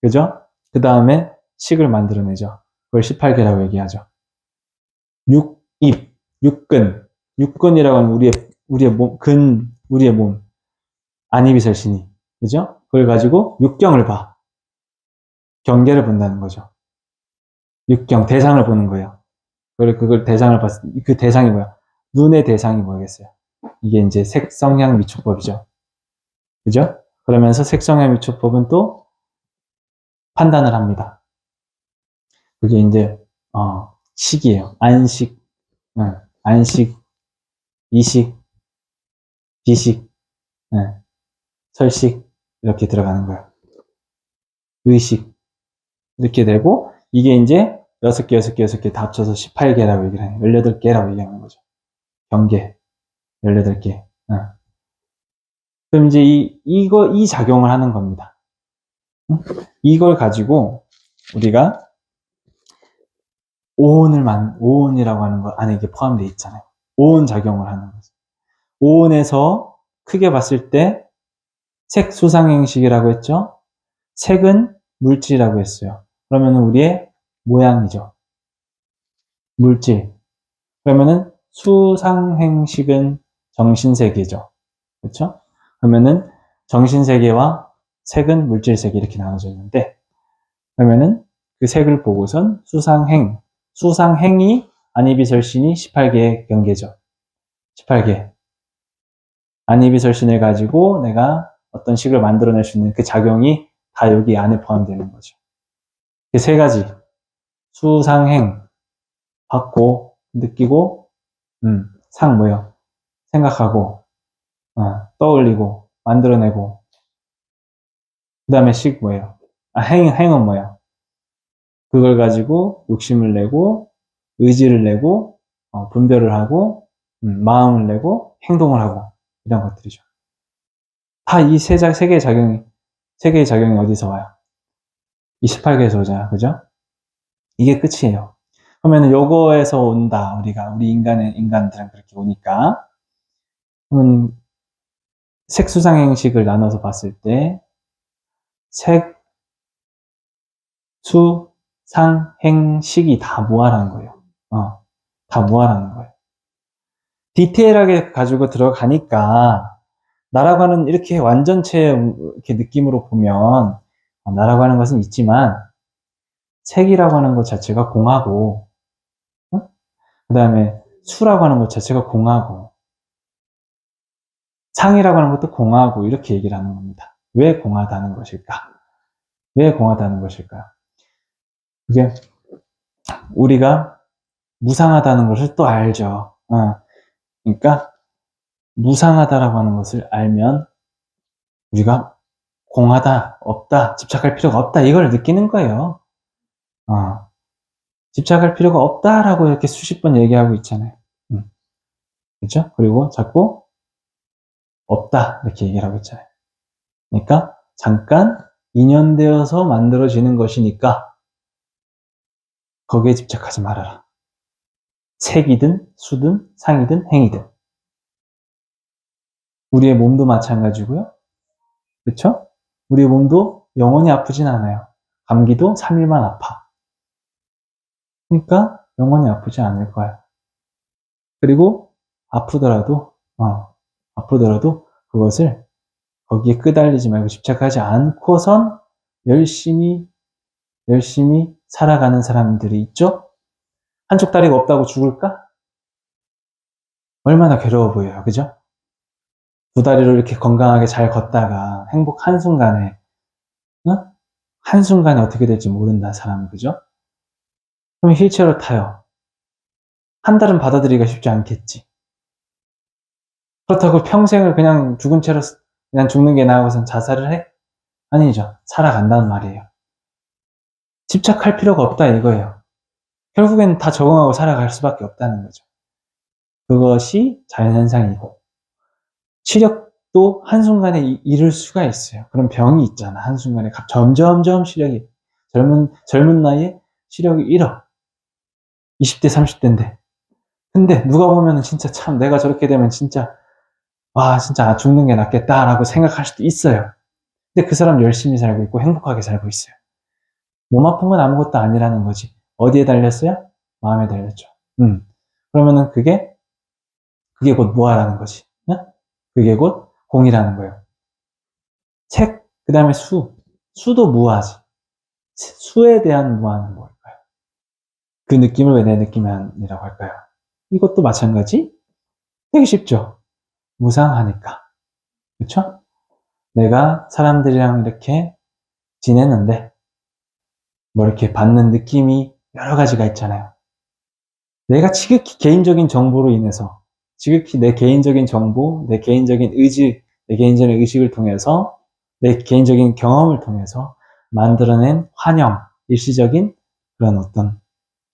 [SPEAKER 1] 그죠? 그 다음에 식을 만들어내죠. 그걸 18개라고 얘기하죠. 육근이라고 하는 우리의 몸, 안이비설신이. 그죠? 그걸 가지고 육경을 봐. 경계를 본다는 거죠. 육경, 대상을 보는 거예요. 그걸 대상을 그 대상이 뭐야? 눈의 대상이 뭐겠어요? 이게 이제 색성향 미촉법이죠. 그죠? 그러면서 색성향 미촉법은 또 판단을 합니다. 그게 이제, 식이에요. 안식, 이식, 비식, 설식, 이렇게 들어가는 거예요. 의식, 이렇게 되고, 이게 이제 6개 다 합쳐서 18개라고 얘기를 해요. 18개라고 얘기하는 거죠. 경계, 18개. 그럼 이제 이 작용을 하는 겁니다. 이걸 가지고 우리가 오온이라고 하는 것 안에 이게 포함되어 있잖아요. 오온 작용을 하는 거죠. 오온에서 크게 봤을 때 색수상행식이라고 했죠. 색은 물질이라고 했어요. 그러면 우리의 모양이죠. 물질. 그러면은 수상행식은 정신세계죠. 그렇죠? 그러면은 정신세계와 색은 물질세계 이렇게 나눠져 있는데 그러면은 그 색을 보고선 수상행이 안이비설신이 18개의 경계죠. 18개. 안이비설신을 가지고 내가 어떤 식을 만들어낼 수 있는 그 작용이 다 여기 안에 포함되는 거죠. 그 세 가지. 수상행, 받고, 느끼고, 상 뭐요? 생각하고, 떠올리고, 만들어내고. 그 다음에 식 뭐예요? 행은 뭐예요? 그걸 가지고 욕심을 내고, 의지를 내고, 분별을 하고, 마음을 내고, 행동을 하고, 이런 것들이죠. 다 이 세 개의 작용이 어디서 와요? 28개에서 오잖아. 그죠? 이게 끝이에요. 그러면은 요거에서 온다. 우리 인간들은 그렇게 오니까. 그러면 색수상행식을 나눠서 봤을 때, 색, 수, 상, 행, 식이 다 무아라는 거예요. 다 무아라는 거예요. 디테일하게 가지고 들어가니까, 나라고 하는 이렇게 완전체 이렇게 느낌으로 보면, 나라고 하는 것은 있지만, 색이라고 하는 것 자체가 공하고, 그 다음에 수라고 하는 것 자체가 공하고, 상이라고 하는 것도 공하고 이렇게 얘기를 하는 겁니다. 왜 공하다는 것일까? 왜 공하다는 것일까요? 그게 우리가 무상하다는 것을 또 알죠. 그러니까 무상하다라고 하는 것을 알면 우리가 공하다, 없다, 집착할 필요가 없다 이걸 느끼는 거예요. 집착할 필요가 없다라고 이렇게 수십 번 얘기하고 있잖아요. 그렇죠? 그리고 자꾸 없다 이렇게 얘기를 하고 있잖아요. 그러니까 잠깐 인연되어서 만들어지는 것이니까 거기에 집착하지 말아라. 색이든 수든 상이든 행이든. 우리의 몸도 마찬가지고요. 그렇죠? 우리의 몸도 영원히 아프진 않아요. 감기도 3일만 아파. 그러니까 영원히 아프지 않을 거야. 그리고 아프더라도 그것을 거기에 끄달리지 말고 집착하지 않고선 열심히 살아가는 사람들이 있죠? 한쪽 다리가 없다고 죽을까? 얼마나 괴로워 보여요. 그죠? 두 다리로 이렇게 건강하게 잘 걷다가 행복 한순간에, 한순간에 어떻게 될지 모른다, 사람은. 그죠? 그럼 휠체어를 타요. 한 달은 받아들이기가 쉽지 않겠지. 그렇다고 평생을 그냥 죽은 채로 그냥 죽는 게 나아고선 자살을 해? 아니죠. 살아간다는 말이에요. 집착할 필요가 없다 이거예요. 결국엔 다 적응하고 살아갈 수밖에 없다는 거죠. 그것이 자연현상이고 시력도 한순간에 잃을 수가 있어요. 그런 병이 있잖아. 한순간에 점점 시력이 젊은 나이에 시력이 잃어. 20대 30대인데 근데 누가 보면은 진짜 참 내가 저렇게 되면 진짜 진짜 죽는 게 낫겠다라고 생각할 수도 있어요. 근데 그 사람 열심히 살고 있고 행복하게 살고 있어요. 몸 아픈 건 아무것도 아니라는 거지. 어디에 달렸어요? 마음에 달렸죠. 그러면은 그게 곧 무아라는 거지. 그게 곧 공이라는 거예요. 책, 그 다음에 수도 무아지. 수에 대한 무아는 뭘까요? 그 느낌을 왜 내 느낌이 아니라고 할까요? 이것도 마찬가지. 되게 쉽죠. 무상하니까. 그쵸? 내가 사람들이랑 이렇게 지내는데 뭐 이렇게 받는 느낌이 여러 가지가 있잖아요. 내가 지극히 개인적인 정보로 인해서 지극히 내 개인적인 정보, 내 개인적인 의식을 통해서 내 개인적인 경험을 통해서 만들어낸 환영, 일시적인 그런 어떤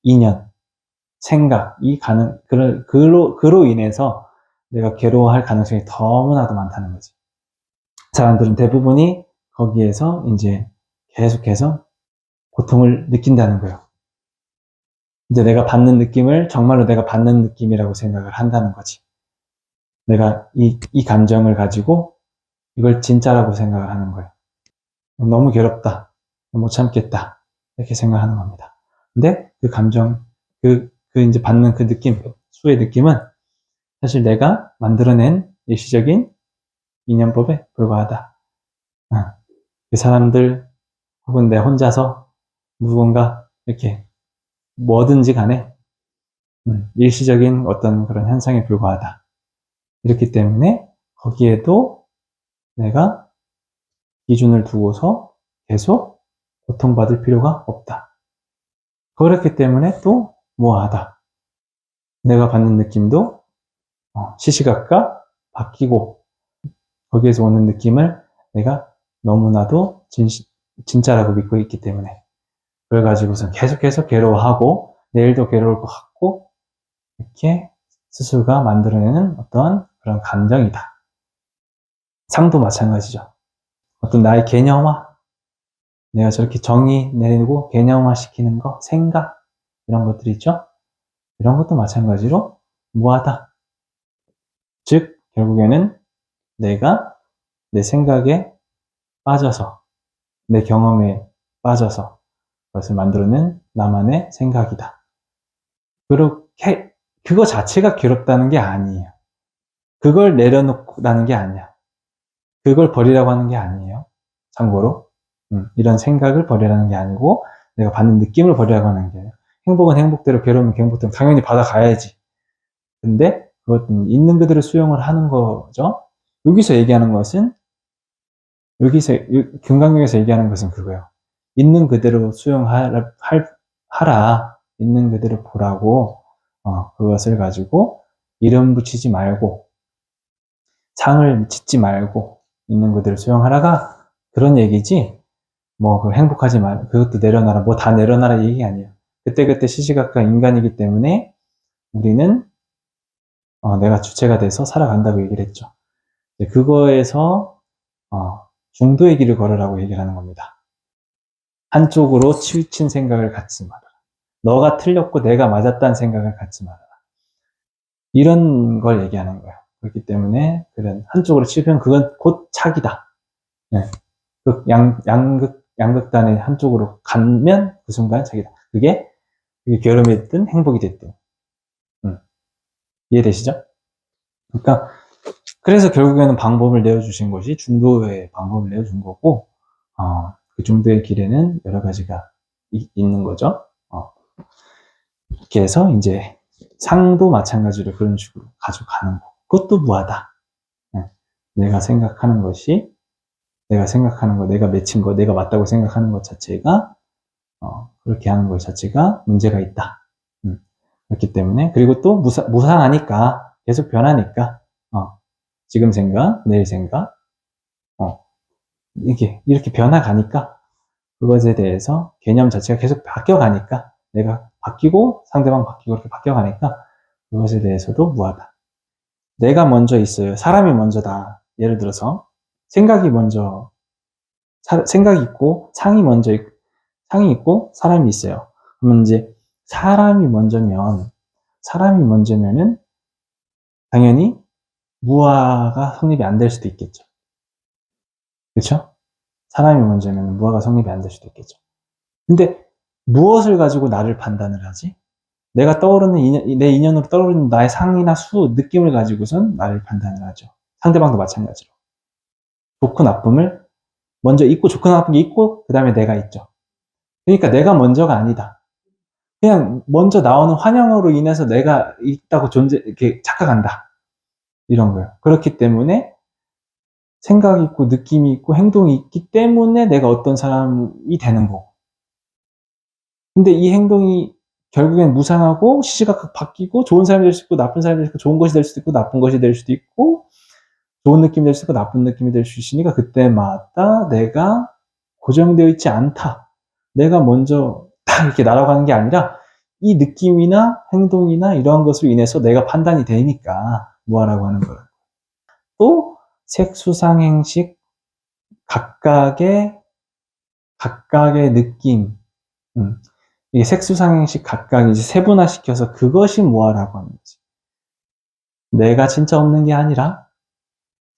[SPEAKER 1] 인연, 생각이 그로 인해서 내가 괴로워할 가능성이 너무나도 많다는 거지. 사람들은 대부분이 거기에서 이제 계속해서 고통을 느낀다는 거예요. 이제 내가 받는 느낌을 정말로 내가 받는 느낌이라고 생각을 한다는 거지. 내가 이 감정을 가지고 이걸 진짜라고 생각을 하는 거예요. 너무 괴롭다. 못 참겠다. 이렇게 생각하는 겁니다. 근데 그 감정, 이제 받는 그 느낌, 수의 느낌은 사실 내가 만들어낸 일시적인 인연법에 불과하다. 그 사람들 혹은 내 혼자서 누군가 이렇게 뭐든지 간에 일시적인 어떤 그런 현상에 불과하다. 이렇기 때문에 거기에도 내가 기준을 두고서 계속 고통받을 필요가 없다. 그렇기 때문에 또 무아하다. 내가 받는 느낌도 시시각각 바뀌고 거기에서 오는 느낌을 내가 너무나도 진짜라고 믿고 있기 때문에 그걸 가지고서 계속해서 괴로워하고 내일도 괴로울 것 같고 이렇게 스스로가 만들어내는 어떤 그런 감정이다. 상도 마찬가지죠. 어떤 나의 개념화, 내가 저렇게 정의 내리고 개념화 시키는 거, 생각 이런 것들이 있죠. 이런 것도 마찬가지로 무하다. 즉 결국에는 내가 내 생각에 빠져서 내 경험에 빠져서 그것을 만들어낸 나만의 생각이다. 그렇게 그거 자체가 괴롭다는 게 아니에요. 그걸 내려놓고라는 게 아니야. 그걸 버리라고 하는 게 아니에요. 참고로 이런 생각을 버리라는 게 아니고 내가 받는 느낌을 버리라고 하는 게 행복은 행복대로 괴로우면 괴로움대로 당연히 받아가야지. 근데 그것은 있는 그대로 수용을 하는 거죠. 여기서 얘기하는 것은, 금강경에서 얘기하는 것은 그거예요. 있는 그대로 하라. 있는 그대로 보라고, 그것을 가지고 이름 붙이지 말고, 상을 짓지 말고, 있는 그대로 수용하라가 그런 얘기지, 그 행복하지 말, 그것도 내려놔라, 뭐 다 내려놔라 얘기 아니에요. 그때그때 시시각각 인간이기 때문에 우리는, 내가 주체가 돼서 살아간다고 얘기를 했죠. 그거에서, 중도의 길을 걸으라고 얘기를 하는 겁니다. 한쪽으로 치우친 생각을 갖지 말아라. 너가 틀렸고 내가 맞았다는 생각을 갖지 말아라. 이런 걸 얘기하는 거예요. 그렇기 때문에 그런 한쪽으로 치우면 그건 곧 착이다. 네. 양극단의 한쪽으로 가면 그 순간 착이다. 그게 괴로움이 됐든 행복이 됐든. 이해되시죠? 그러니까 그래서 결국에는 방법을 내어주신 것이 중도의 방법을 내어준 거고, 그 중도의 길에는 여러 가지가 있는 거죠. 이렇게 해서 이제 상도 마찬가지로 그런 식으로 가져가는 거. 그것도 무하다. 내가 생각하는 거, 내가 맺힌 거, 내가 맞다고 생각하는 것 자체가, 그렇게 하는 것 자체가 문제가 있다. 그렇기 때문에, 그리고 또 무상하니까, 계속 변하니까, 지금 생각, 내일 생각, 이렇게 변화가니까, 그것에 대해서 개념 자체가 계속 바뀌어가니까, 내가 바뀌고, 상대방 바뀌고, 이렇게 바뀌어가니까, 그것에 대해서도 무하다. 내가 먼저 있어요. 사람이 먼저다. 예를 들어서, 생각이 있고, 상이 있고, 사람이 있어요. 그러면 이제, 사람이 먼저면은, 당연히, 무아가 성립이 안 될 수도 있겠죠. 그렇죠? 사람이 먼저면 무아가 성립이 안 될 수도 있겠죠. 근데 무엇을 가지고 나를 판단을 하지? 내가 내 인연으로 떠오르는 나의 상이나 느낌을 가지고선 나를 판단을 하죠. 상대방도 마찬가지로. 좋고 나쁨을 먼저 있고, 좋고 나쁜 게 있고, 그 다음에 내가 있죠. 그러니까 내가 먼저가 아니다. 그냥 먼저 나오는 환영으로 인해서 내가 있다고 이렇게 착각한다. 이런 거예요. 그렇기 때문에 생각이 있고 느낌이 있고 행동이 있기 때문에 내가 어떤 사람이 되는 거고. 근데 이 행동이 결국엔 무상하고 시시각각 바뀌고 좋은 사람이 될 수 있고 나쁜 사람이 될 수 있고 좋은 것이 될 수도 있고 나쁜 것이 될 수도 있고 좋은 느낌이 될 수 있고 나쁜 느낌이 될 수 있으니까 그때마다 내가 고정되어 있지 않다. 내가 먼저 딱 이렇게 날아가는 게 아니라 이 느낌이나 행동이나 이러한 것으로 인해서 내가 판단이 되니까 무아라고 하는 거예요. 또 색수상행식 각각의 느낌, 이 색수상행식 각각 이제 세분화시켜서 그것이 무아라고 하는 거지. 내가 진짜 없는 게 아니라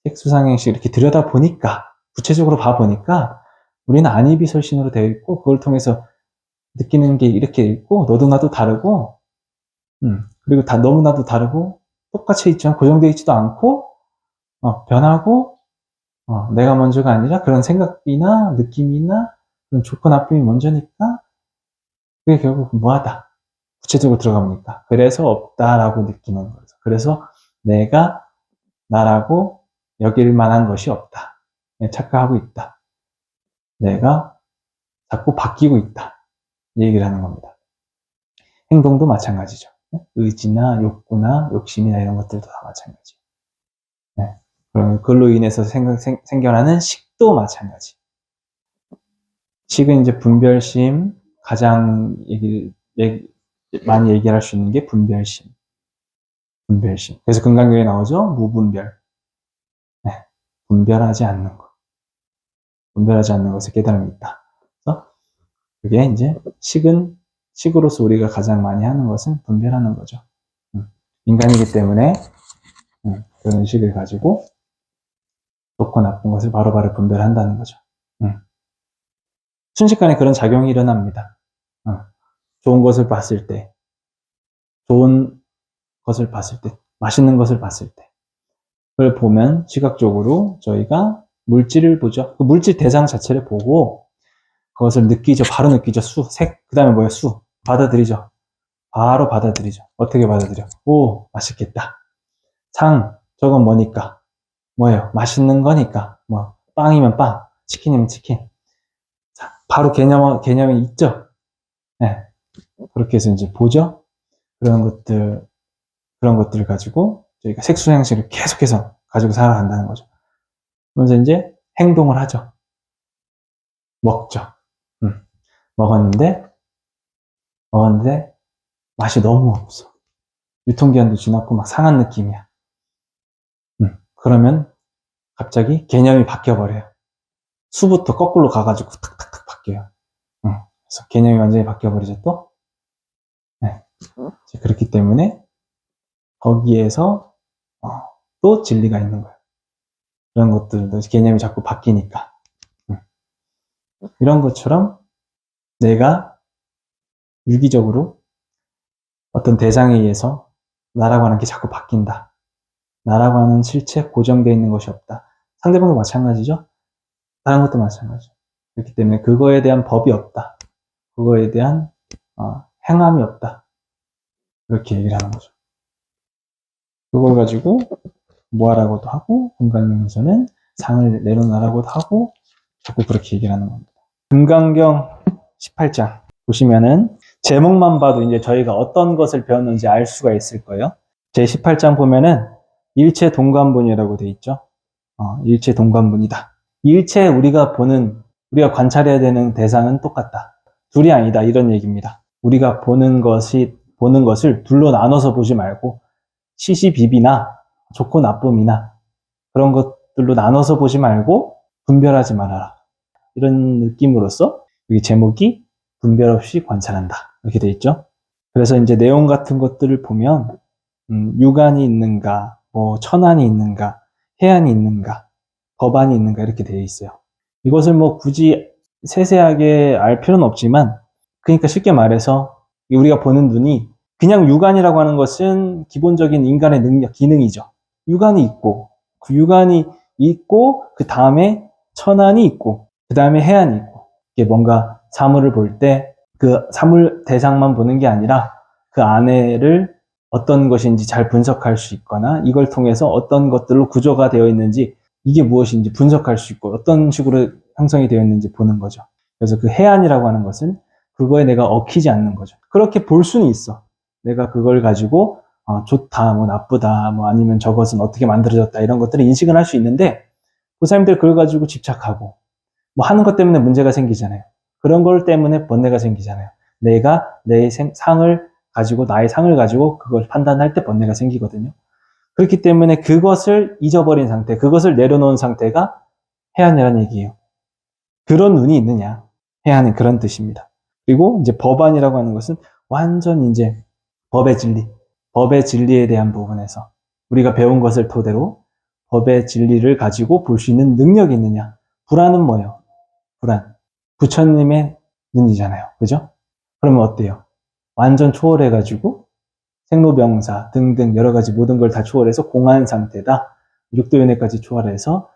[SPEAKER 1] 색수상행식 이렇게 들여다보니까, 구체적으로 봐보니까 우리는 안이비설신으로 되어 있고 그걸 통해서 느끼는 게 이렇게 있고 너도 나도 다르고 그리고 다 너무나도 다르고 똑같이 있지만 고정되어 있지도 않고 변하고 내가 먼저가 아니라 그런 생각이나 느낌이나 그런 좋고 나쁨이 먼저니까 그게 결국 무하다. 구체적으로 들어가 보니까. 그래서 없다라고 느끼는 거죠. 그래서 내가 나라고 여길 만한 것이 없다. 착각하고 있다. 내가 자꾸 바뀌고 있다. 이 얘기를 하는 겁니다. 행동도 마찬가지죠. 의지나 욕구나 욕심이나 이런 것들도 다 마찬가지. 그걸로 인해서 생겨나는 식도 마찬가지. 식은 이제 분별심, 가장 많이 얘기할 수 있는 게 분별심. 그래서 금강경에 나오죠? 무분별. 분별하지 않는 것. 분별하지 않는 것에 깨달음이 있다. 그래서 그게 이제 식으로서 우리가 가장 많이 하는 것은 분별하는 거죠. 인간이기 때문에 그런 식을 가지고 좋고 나쁜 것을 바로바로 분별한다는 거죠. 순식간에 그런 작용이 일어납니다. 좋은 것을 봤을 때, 맛있는 것을 봤을 때, 그걸 보면 시각적으로 저희가 물질을 보죠. 그 물질 대상 자체를 보고 그것을 느끼죠. 바로 느끼죠. 그 다음에 뭐예요? 받아들이죠. 바로 받아들이죠. 어떻게 받아들여? 오, 맛있겠다. 저건 뭐니까? 뭐예요? 맛있는 거니까. 뭐, 빵이면 빵, 치킨이면 치킨. 자, 바로 개념이 있죠? 네. 그렇게 해서 이제 보죠? 그런 것들을 가지고 저희가 색수 형식을 계속해서 가지고 살아간다는 거죠. 그러면서 이제 행동을 하죠. 먹죠. 먹었는데 맛이 너무 없어. 유통기한도 지났고 막 상한 느낌이야. 그러면 갑자기 개념이 바뀌어버려요. 수부터 거꾸로 가가지고 탁탁탁 바뀌어요. 그래서 개념이 완전히 바뀌어버리죠 또. 네. 그렇기 때문에 거기에서 또 진리가 있는 거예요. 그런 것들도 개념이 자꾸 바뀌니까. 이런 것처럼 내가 유기적으로 어떤 대상에 의해서 나라고 하는 게 자꾸 바뀐다. 나라고 하는 실체 고정되어 있는 것이 없다. 상대방도 마찬가지죠. 다른 것도 마찬가지죠. 그렇기 때문에 그거에 대한 법이 없다. 그거에 대한 행함이 없다. 그렇게 얘기를 하는 거죠. 그걸 가지고 뭐하라고도 하고 금강경에서는 상을 내려놔라고도 하고 자꾸 그렇게 얘기를 하는 겁니다. 금강경 18장 보시면은 제목만 봐도 이제 저희가 어떤 것을 배웠는지 알 수가 있을 거예요. 제 18장 보면은 일체 동관분이라고 돼 있죠. 일체 동관분이다. 일체 우리가 관찰해야 되는 대상은 똑같다. 둘이 아니다. 이런 얘기입니다. 우리가 보는 것을 둘로 나눠서 보지 말고 시시비비나 좋고 나쁨이나 그런 것들로 나눠서 보지 말고 분별하지 말아라. 이런 느낌으로써 여기 제목이 분별 없이 관찰한다. 이렇게 돼 있죠. 그래서 이제 내용 같은 것들을 보면 유관이 있는가, 뭐 천안이 있는가, 해안이 있는가, 법안이 있는가 이렇게 되어 있어요. 이것을 뭐 굳이 세세하게 알 필요는 없지만 그러니까 쉽게 말해서 우리가 보는 눈이 그냥 유관이라고 하는 것은 기본적인 인간의 능력, 기능이죠. 유관이 있고 그 다음에 천안이 있고 그 다음에 해안이 있고 이게 뭔가 사물을 볼 때 그 사물 대상만 보는 게 아니라 그 안에를 어떤 것인지 잘 분석할 수 있거나 이걸 통해서 어떤 것들로 구조가 되어 있는지 이게 무엇인지 분석할 수 있고 어떤 식으로 형성이 되어 있는지 보는 거죠. 그래서 그 해안이라고 하는 것은 그거에 내가 얽히지 않는 거죠. 그렇게 볼 수는 있어. 내가 그걸 가지고 좋다, 뭐 나쁘다, 뭐 아니면 저것은 어떻게 만들어졌다 이런 것들을 인식을 할 수 있는데 보살님들 그걸 가지고 집착하고 뭐 하는 것 때문에 문제가 생기잖아요. 그런 걸 때문에 번뇌가 생기잖아요. 내가 나의 상을 가지고 그걸 판단할 때 번뇌가 생기거든요. 그렇기 때문에 그것을 잊어버린 상태, 그것을 내려놓은 상태가 해안이라는 얘기예요. 그런 눈이 있느냐? 해안은 그런 뜻입니다. 그리고 이제 법안이라고 하는 것은 완전 이제 법의 진리에 대한 부분에서 우리가 배운 것을 토대로 법의 진리를 가지고 볼 수 있는 능력이 있느냐? 불안은 뭐예요? 불안. 부처님의 눈이잖아요. 그죠? 그러면 어때요? 완전 초월해가지고 생로병사 등등 여러 가지 모든 걸 다 초월해서 공한 상태다. 육도연회까지 초월해서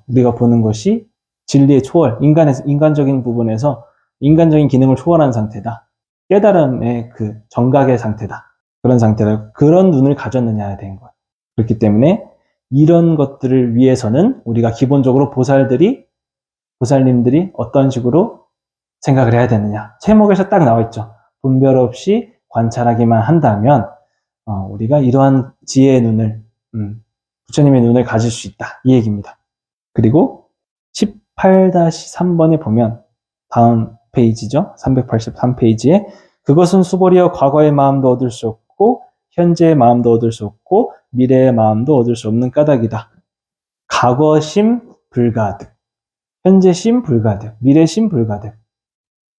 [SPEAKER 1] 우리가 보는 것이 진리의 초월, 인간적인 부분에서 인간적인 기능을 초월한 상태다. 깨달음의 그 정각의 상태다. 그런 상태라 그런 눈을 가졌느냐에 대한 거예요. 그렇기 때문에 이런 것들을 위해서는 우리가 기본적으로 보살님들이 어떤 식으로 생각을 해야 되느냐. 제목에서 딱 나와 있죠. 분별 없이 관찰하기만 한다면 우리가 이러한 지혜의 눈을 부처님의 눈을 가질 수 있다. 이 얘기입니다. 그리고 18-3번에 보면 다음 페이지죠. 383페이지에 그것은 수보리여 과거의 마음도 얻을 수 없고 현재의 마음도 얻을 수 없고 미래의 마음도 얻을 수 없는 까닭이다. 과거심 불가득, 현재심 불가득, 미래심 불가득.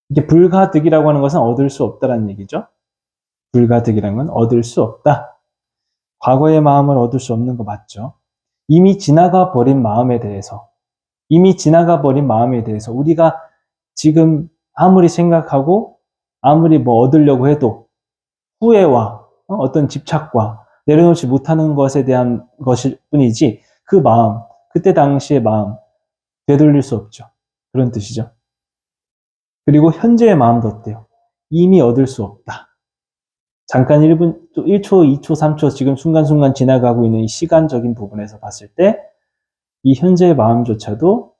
[SPEAKER 1] 이게 불가득이라고 하는 것은 얻을 수 없다라는 얘기죠. 불가득이라는 건 얻을 수 없다. 과거의 마음을 얻을 수 없는 거 맞죠? 이미 지나가 버린 마음에 대해서 우리가 지금 아무리 생각하고 아무리 뭐 얻으려고 해도 후회와 어떤 집착과 내려놓지 못하는 것에 대한 것일 뿐이지 그 마음, 그때 당시의 마음 되돌릴 수 없죠. 그런 뜻이죠. 그리고 현재의 마음도 어때요? 이미 얻을 수 없다. 잠깐 1분, 또 1초, 2초, 3초 지금 순간순간 지나가고 있는 이 시간적인 부분에서 봤을 때 이 현재의 마음조차도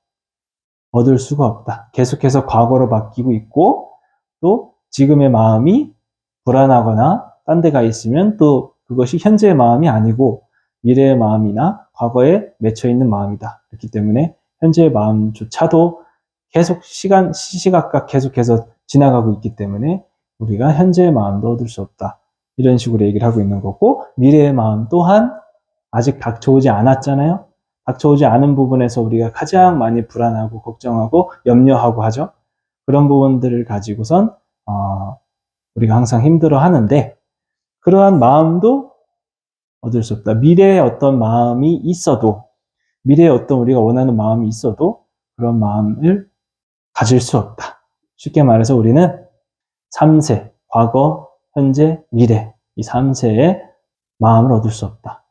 [SPEAKER 1] 얻을 수가 없다. 계속해서 과거로 바뀌고 있고 또 지금의 마음이 불안하거나 딴 데 가 있으면 또 그것이 현재의 마음이 아니고 미래의 마음이나 과거에 맺혀 있는 마음이다. 그렇기 때문에 현재의 마음조차도 계속 시시각각 계속해서 지나가고 있기 때문에 우리가 현재의 마음도 얻을 수 없다. 이런 식으로 얘기를 하고 있는 거고, 미래의 마음 또한 아직 닥쳐오지 않았잖아요. 닥쳐오지 않은 부분에서 우리가 가장 많이 불안하고 걱정하고 염려하고 하죠. 그런 부분들을 가지고선 우리가 항상 힘들어 하는데, 그러한 마음도 얻을 수 없다. 미래에 어떤 마음이 있어도, 미래에 어떤 우리가 원하는 마음이 있어도 그런 마음을 가질 수 없다. 쉽게 말해서 우리는 3세, 과거, 현재, 미래, 이 3세의 마음을 얻을 수 없다.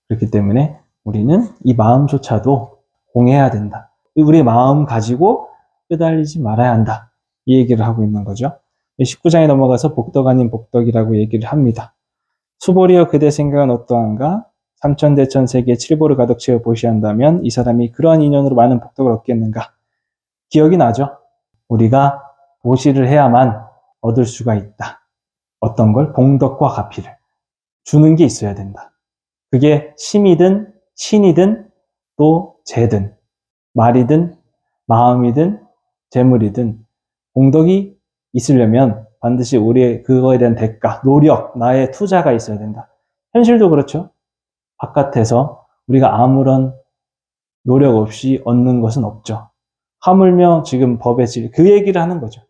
[SPEAKER 1] 그렇기 때문에 우리는 이 마음조차도 공해야 된다. 우리의 마음 가지고 끄달리지 말아야 한다. 이 얘기를 하고 있는 거죠. 19장에 넘어가서 복덕 아닌 복덕이라고 얘기를 합니다. 수보리여 그대 생각은 어떠한가? 삼천대천 세계에 칠보를 가득 채워 보시한다면 이 사람이 그러한 인연으로 많은 복덕을 얻겠는가? 기억이 나죠? 우리가 보시를 해야만 얻을 수가 있다. 어떤 걸? 공덕과 가피를. 주는 게 있어야 된다. 그게 심이든 신이든 또 재든 말이든 마음이든 재물이든 공덕이 있으려면 반드시 우리의 그거에 대한 대가, 노력, 나의 투자가 있어야 된다. 현실도 그렇죠. 바깥에서 우리가 아무런 노력 없이 얻는 것은 없죠. 하물며 지금 법의 질, 그 얘기를 하는 거죠.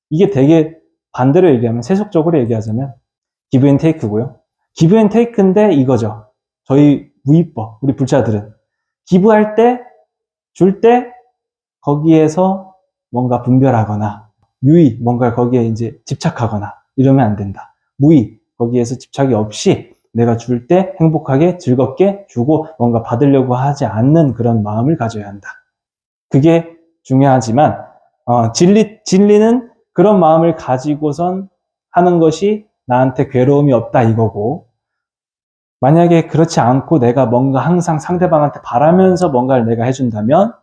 [SPEAKER 1] 이게 되게 반대로 얘기하면, 세속적으로 얘기하자면 기브 앤 테이크고요. 기브 앤 테이크인데 이거죠. 저희 무위법, 우리 불자들은 기부할 때, 줄 때 거기에서 뭔가 분별하거나 유의, 뭔가 거기에 이제 집착하거나 이러면 안 된다. 무의, 거기에서 집착이 없이 내가 줄 때 행복하게 즐겁게 주고 뭔가 받으려고 하지 않는 그런 마음을 가져야 한다. 그게 중요하지만 진리는 그런 마음을 가지고선 하는 것이 나한테 괴로움이 없다 이거고, 만약에 그렇지 않고 내가 뭔가 항상 상대방한테 바라면서 뭔가를 내가 해준다면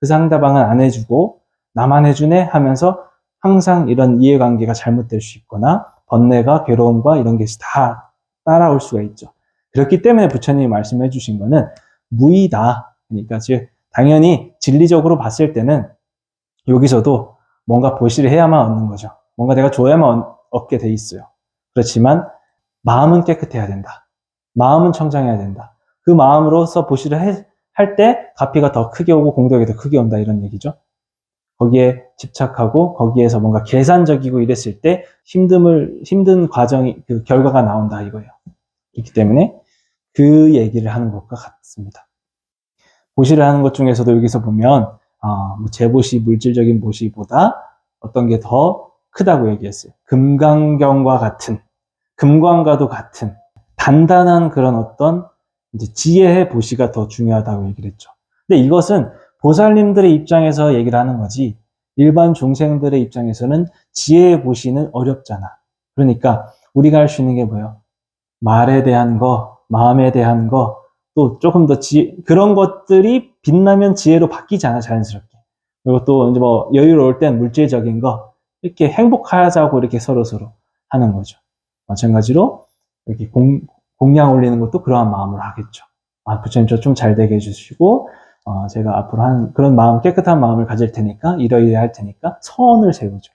[SPEAKER 1] 그 상대방은 안 해주고 나만 해주네 하면서 항상 이런 이해관계가 잘못될 수 있거나 번뇌가 괴로움과 이런 게 다 따라올 수가 있죠. 그렇기 때문에 부처님이 말씀해 주신 거는 무의다. 그러니까 즉 당연히 진리적으로 봤을 때는 여기서도 뭔가 보시를 해야만 얻는 거죠. 뭔가 내가 줘야만 얻게 돼 있어요. 그렇지만 마음은 깨끗해야 된다. 마음은 청정해야 된다. 그 마음으로서 보시를 할 때 가피가 더 크게 오고 공덕이 더 크게 온다 이런 얘기죠. 거기에 집착하고 거기에서 뭔가 계산적이고 이랬을 때 힘든 과정이, 그 결과가 나온다 이거예요. 그렇기 때문에 그 얘기를 하는 것과 같습니다. 보시를 하는 것 중에서도 여기서 보면 재보시, 물질적인 보시보다 어떤 게 더 크다고 얘기했어요. 금강경과 같은, 금광과도 같은 단단한 그런 어떤 이제 지혜의 보시가 더 중요하다고 얘기를 했죠. 근데 이것은 보살님들의 입장에서 얘기를 하는 거지, 일반 중생들의 입장에서는 지혜의 보시는 어렵잖아. 그러니까 우리가 할 수 있는 게 뭐예요? 말에 대한 거, 마음에 대한 거, 또 조금 더 그런 것들이 빛나면 지혜로 바뀌잖아, 자연스럽게. 그리고 또 이제 뭐 여유로울 땐 물질적인 거, 이렇게 행복하자고 이렇게 서로서로 하는 거죠. 마찬가지로 이렇게 공양 올리는 것도 그러한 마음으로 하겠죠. 부처님 저 좀 잘 되게 해주시고, 제가 앞으로 그런 마음, 깨끗한 마음을 가질 테니까, 이러이러 할 테니까, 소원을 세우죠.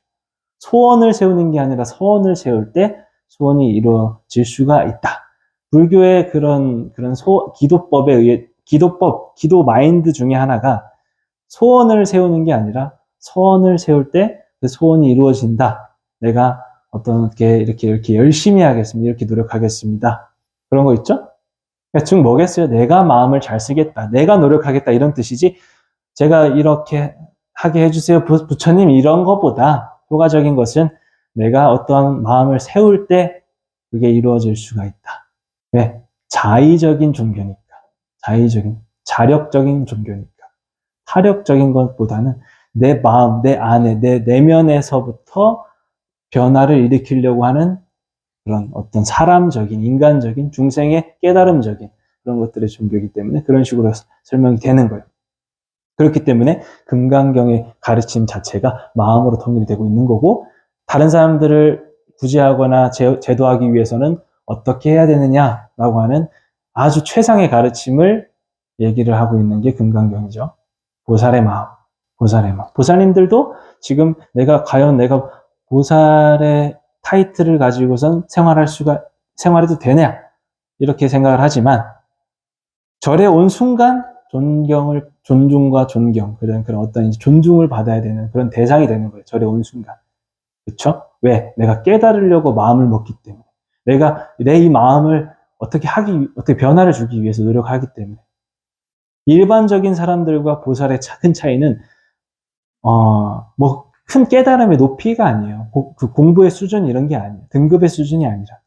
[SPEAKER 1] 소원을 세우는 게 아니라 소원을 세울 때 소원이 이루어질 수가 있다. 불교의 그런 기도법에 의해, 기도 마인드 중에 하나가 소원을 세우는 게 아니라 소원을 세울 때 그 소원이 이루어진다. 내가 이렇게 열심히 하겠습니다. 이렇게 노력하겠습니다. 그런 거 있죠? 그러니까 즉 뭐겠어요? 내가 마음을 잘 쓰겠다. 내가 노력하겠다. 이런 뜻이지, 제가 이렇게 하게 해주세요. 부처님 이런 것보다 효과적인 것은 내가 어떠한 마음을 세울 때 그게 이루어질 수가 있다. 왜? 자의적인 종교니까. 자력적인 종교니까. 타력적인 것보다는 내 마음, 내 안에, 내 내면에서부터 변화를 일으키려고 하는 그런 어떤 사람적인, 인간적인, 중생의 깨달음적인 그런 것들의 종교이기 때문에 그런 식으로 설명이 되는 거예요. 그렇기 때문에 금강경의 가르침 자체가 마음으로 통일이 되고 있는 거고, 다른 사람들을 구제하거나 제도하기 위해서는 어떻게 해야 되느냐라고 하는 아주 최상의 가르침을 얘기를 하고 있는 게 금강경이죠. 보살의 마음, 보살의 마음. 보살님들도 지금 과연 내가 보살의 타이틀을 가지고선 생활해도 되냐? 이렇게 생각을 하지만, 절에 온 순간 존중과 존경, 그런 어떤 이제 존중을 받아야 되는 그런 대상이 되는 거예요. 절에 온 순간. 그쵸? 왜? 내가 깨달으려고 마음을 먹기 때문에. 내가 내 이 마음을 어떻게 변화를 주기 위해서 노력하기 때문에. 일반적인 사람들과 보살의 큰 차이는, 큰 깨달음의 높이가 아니에요. 그 공부의 수준 이런 게 아니에요. 등급의 수준이 아니라.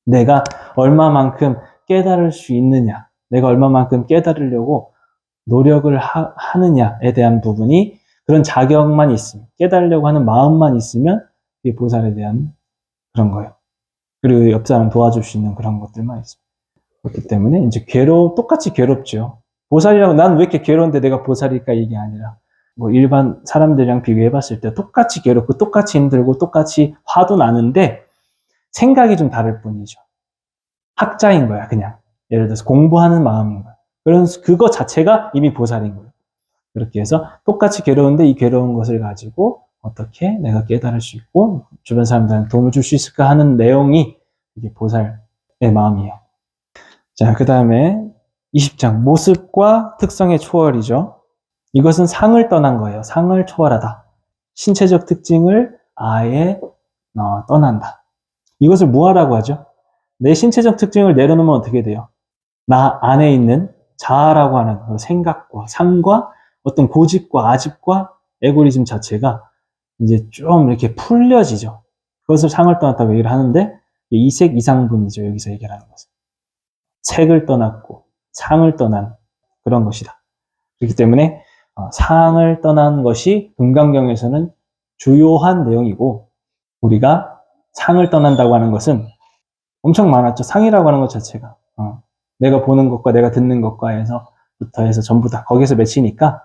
[SPEAKER 1] 내가 얼마만큼 깨달을 수 있느냐, 내가 얼마만큼 깨달으려고 노력을 하느냐에 대한 부분이, 그런 자격만 있으면, 깨달으려고 하는 마음만 있으면 이게 보살에 대한 그런 거예요. 그리고 옆 사람 도와줄 수 있는 그런 것들만 있어요. 그렇기 때문에 이제 똑같이 괴롭죠. 보살이라고, 난 왜 이렇게 괴로운데 내가 보살일까, 이게 아니라, 일반 사람들이랑 비교해 봤을 때 똑같이 괴롭고 똑같이 힘들고 똑같이 화도 나는데 생각이 좀 다를 뿐이죠. 학자인 거야, 그냥. 예를 들어서 공부하는 마음인 거야. 그거 자체가 이미 보살인 거예요. 그렇게 해서 똑같이 괴로운데 이 괴로운 것을 가지고 어떻게 내가 깨달을 수 있고 주변 사람들한테 도움을 줄 수 있을까 하는 내용이 이게 보살의 마음이에요. 자, 그 다음에 20장 모습과 특성의 초월이죠. 이것은 상을 떠난 거예요. 상을 초월하다. 신체적 특징을 아예 떠난다. 이것을 무아라고 하죠. 내 신체적 특징을 내려놓으면 어떻게 돼요? 나 안에 있는 자아라고 하는 그 생각과 상과 어떤 고집과 아집과 에고리즘 자체가 이제 좀 이렇게 풀려지죠. 그것을 상을 떠났다고 얘기를 하는데, 이색 이상분이죠. 여기서 얘기하는 것은. 색을 떠났고 상을 떠난 그런 것이다. 그렇기 때문에 상을 떠난 것이 금강경에서는 주요한 내용이고, 우리가 상을 떠난다고 하는 것은 엄청 많았죠. 상이라고 하는 것 자체가. 내가 보는 것과 내가 듣는 것과 해서부터 해서 전부 다 거기서 맺히니까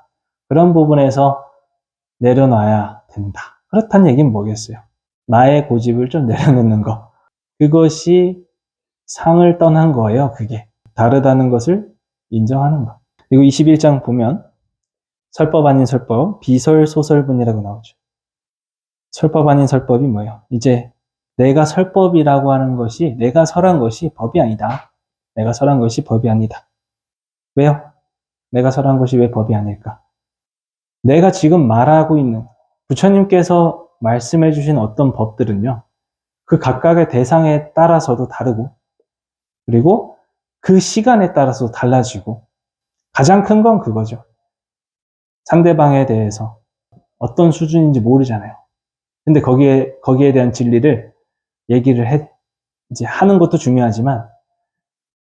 [SPEAKER 1] 그런 부분에서 내려놔야 된다. 그렇다는 얘기는 뭐겠어요? 나의 고집을 좀 내려놓는 거. 그것이 상을 떠난 거예요. 그게. 다르다는 것을 인정하는 거. 그리고 21장 보면 설법 아닌 설법, 비설소설분이라고 나오죠. 설법 아닌 설법이 뭐예요? 이제 내가 설법이라고 하는 것이, 내가 설한 것이 법이 아니다. 내가 설한 것이 법이 아니다. 왜요? 내가 설한 것이 왜 법이 아닐까? 내가 지금 말하고 있는, 부처님께서 말씀해 주신 어떤 법들은요, 그 각각의 대상에 따라서도 다르고, 그리고 그 시간에 따라서 달라지고, 가장 큰 건 그거죠. 상대방에 대해서 어떤 수준인지 모르잖아요. 근데 거기에 대한 진리를 얘기를 이제 하는 것도 중요하지만,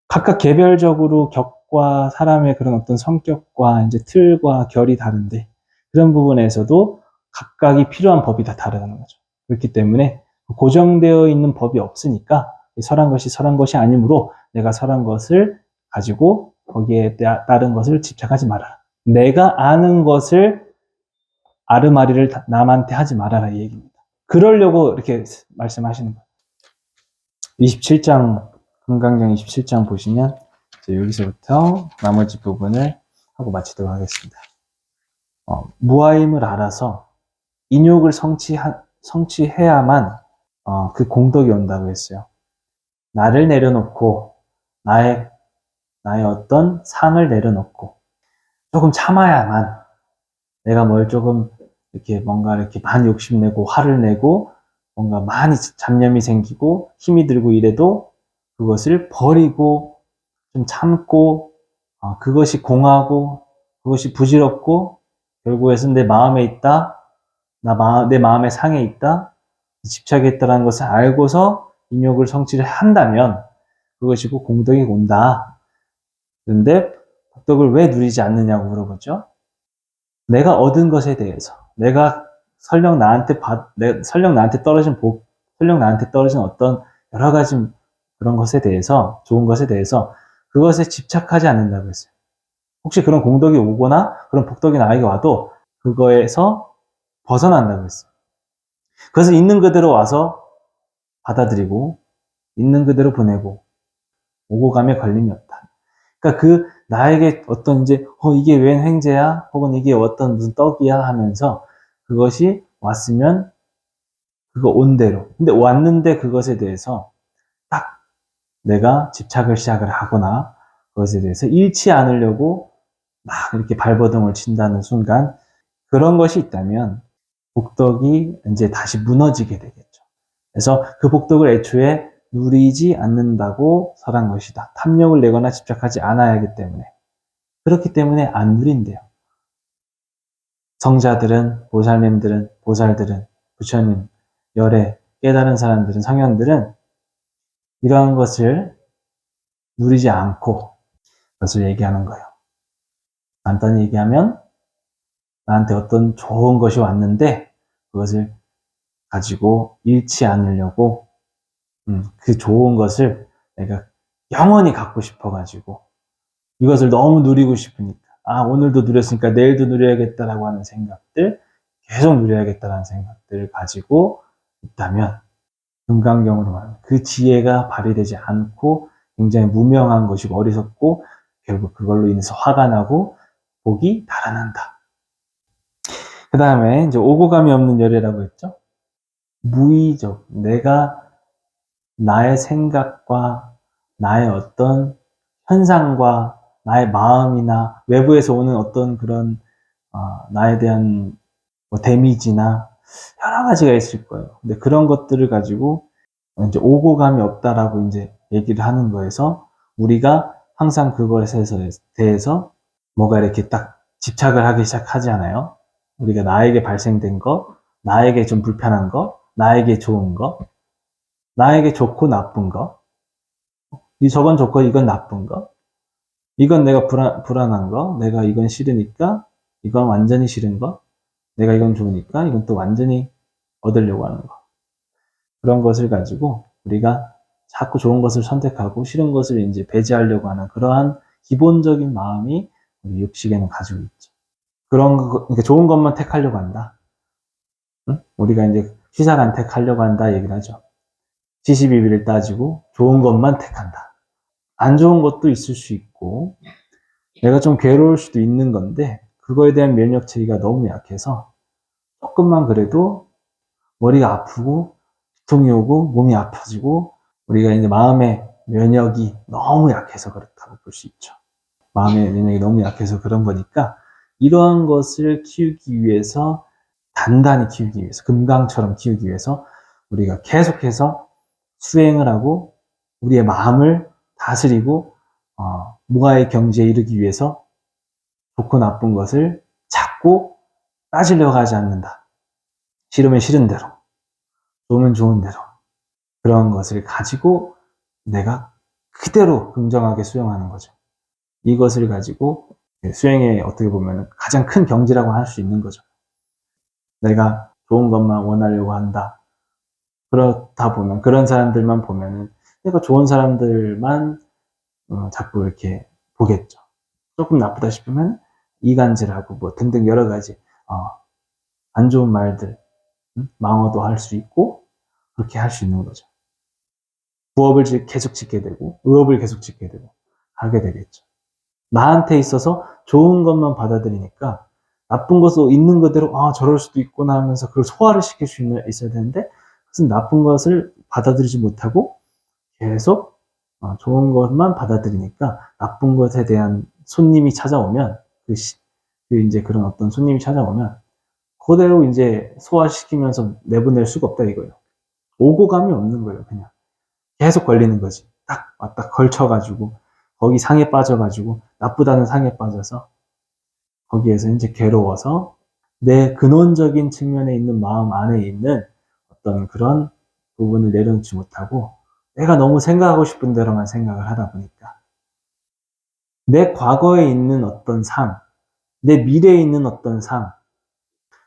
[SPEAKER 1] 각각 개별적으로 격과 사람의 그런 어떤 성격과 이제 틀과 결이 다른데, 그런 부분에서도 각각이 필요한 법이 다 다르다는 거죠. 그렇기 때문에 고정되어 있는 법이 없으니까 설한 것이 아니므로 내가 설한 것을 가지고 거기에 따른 것을 집착하지 말아라. 내가 아는 것을 아르마리를 남한테 하지 말아라, 이 얘기입니다. 그러려고 이렇게 말씀하시는 거예요. 27장, 금강경 27장 보시면 여기서부터 나머지 부분을 하고 마치도록 하겠습니다. 무아임을 알아서 인욕을 성취해야만 그 공덕이 온다고 했어요. 나를 내려놓고 나의 어떤 상을 내려놓고 조금 참아야만, 내가 뭘 조금 이렇게 뭔가 이렇게 많이 욕심내고 화를 내고 뭔가 많이 잡념이 생기고 힘이 들고 이래도 그것을 버리고 좀 참고, 그것이 공하고 그것이 부질없고 결국에는 내 마음에 있다, 내 마음의 상에 있다, 집착에 있다는 것을 알고서 인욕을 성취를 한다면 그것이 곧 공덕이 온다. 그런데 복덕을 왜 누리지 않느냐고 물어보죠. 내가 얻은 것에 대해서, 내가 설령 나한테 떨어진 복, 설령 나한테 떨어진 어떤 여러 가지 그런 것에 대해서, 좋은 것에 대해서 그것에 집착하지 않는다고 했어요. 혹시 그런 공덕이 오거나 그런 복덕이 나에게 와도 그거에서 벗어난다고 했어요. 그것을 있는 그대로 와서 받아들이고 있는 그대로 보내고 오고 감에 걸림이 없다. 그러니까 그 나에게 어떤 이제 이게 웬 횡재야? 혹은 이게 어떤 무슨 떡이야? 하면서 그것이 왔으면 그거 온 대로. 근데 왔는데 그것에 대해서 딱 내가 집착을 시작을 하거나 그것에 대해서 잃지 않으려고 막 이렇게 발버둥을 친다는 순간 그런 것이 있다면 복덕이 이제 다시 무너지게 되겠죠. 그래서 그 복덕을 애초에 누리지 않는다고 설한 것이다. 탐욕을 내거나 집착하지 않아야 하기 때문에. 그렇기 때문에 안 누린대요. 성자들은, 보살님들은, 보살들은, 부처님, 열애, 깨달은 사람들은, 성현들은 이러한 것을 누리지 않고 그것을 얘기하는 거예요. 간단히 얘기하면 나한테 어떤 좋은 것이 왔는데 그것을 가지고 잃지 않으려고 그 좋은 것을 내가 영원히 갖고 싶어가지고 이것을 너무 누리고 싶으니까 오늘도 누렸으니까 내일도 누려야겠다라고 하는 생각들 계속 누려야겠다라는 생각들을 가지고 있다면 금강경으로 말하면 그 지혜가 발휘되지 않고 굉장히 무명한 것이고 어리석고 결국 그걸로 인해서 화가 나고 복이 달아난다. 그 다음에 이제 오고감이 없는 열애라고 했죠. 무의적, 내가 나의 생각과 나의 어떤 현상과 나의 마음이나 외부에서 오는 어떤 그런 나에 대한 뭐 데미지나 여러 가지가 있을 거예요. 근데 그런 것들을 가지고 이제 오고감이 없다라고 이제 얘기를 하는 거에서 우리가 항상 그것에 대해서 뭐가 이렇게 딱 집착을 하기 시작하지 않아요. 우리가 나에게 발생된 거, 나에게 좀 불편한 거, 나에게 좋은 거, 나에게 좋고 나쁜 거, 저건 좋고 이건 나쁜 거, 이건 내가 불안한 거, 내가 이건 싫으니까 이건 완전히 싫은 거, 내가 이건 좋으니까 이건 또 완전히 얻으려고 하는 거. 그런 것을 가지고 우리가 자꾸 좋은 것을 선택하고 싫은 것을 이제 배제하려고 하는 그러한 기본적인 마음이 우리 육식에는 가지고 있죠. 그런 거, 그러니까 좋은 것만 택하려고 한다. 응? 우리가 이제 시사란 택하려고 한다 얘기를 하죠. 72비를 따지고 좋은 것만 택한다. 안 좋은 것도 있을 수 있고 내가 좀 괴로울 수도 있는 건데 그거에 대한 면역 체계가 너무 약해서 조금만 그래도 머리가 아프고 두통이 오고 몸이 아파지고 우리가 이제 마음의 면역이 너무 약해서 그렇다고 볼 수 있죠. 마음의 면역이 너무 약해서 그런 거니까 이러한 것을 키우기 위해서 단단히 키우기 위해서 금강처럼 키우기 위해서 우리가 계속해서 수행을 하고 우리의 마음을 다스리고 무아의 경지에 이르기 위해서 좋고 나쁜 것을 자꾸 따지려고 하지 않는다. 싫으면 싫은 대로, 좋으면 좋은 대로 그런 것을 가지고 내가 그대로 긍정하게 수용하는 거죠. 이것을 가지고 수행에 어떻게 보면 가장 큰 경지라고 할 수 있는 거죠. 내가 좋은 것만 원하려고 한다. 그렇다 보면 그런 사람들만 보면은 내가 좋은 사람들만 자꾸 이렇게 보겠죠. 조금 나쁘다 싶으면 이간질하고 뭐 등등 여러 가지 안 좋은 말들 망어도 할 수 있고 그렇게 할 수 있는 거죠. 부업을 계속 짓게 되고 의업을 계속 짓게 되고 하게 되겠죠. 나한테 있어서 좋은 것만 받아들이니까 나쁜 것도 있는 그대로 저럴 수도 있구나 하면서 그걸 소화를 시킬 수 있어야 되는데 그것은 나쁜 것을 받아들이지 못하고 계속 좋은 것만 받아들이니까 나쁜 것에 대한 손님이 찾아오면 이제 그런 어떤 손님이 찾아오면 그대로 이제 소화시키면서 내보낼 수가 없다 이거예요. 오고감이 없는 거예요. 그냥 계속 걸리는 거지. 딱 왔다 걸쳐가지고 거기 상에 빠져가지고 나쁘다는 상에 빠져서 거기에서 이제 괴로워서 내 근원적인 측면에 있는 마음 안에 있는 어떤 그런 부분을 내려놓지 못하고 내가 너무 생각하고 싶은 대로만 생각을 하다 보니까 내 과거에 있는 어떤 삶, 내 미래에 있는 어떤 삶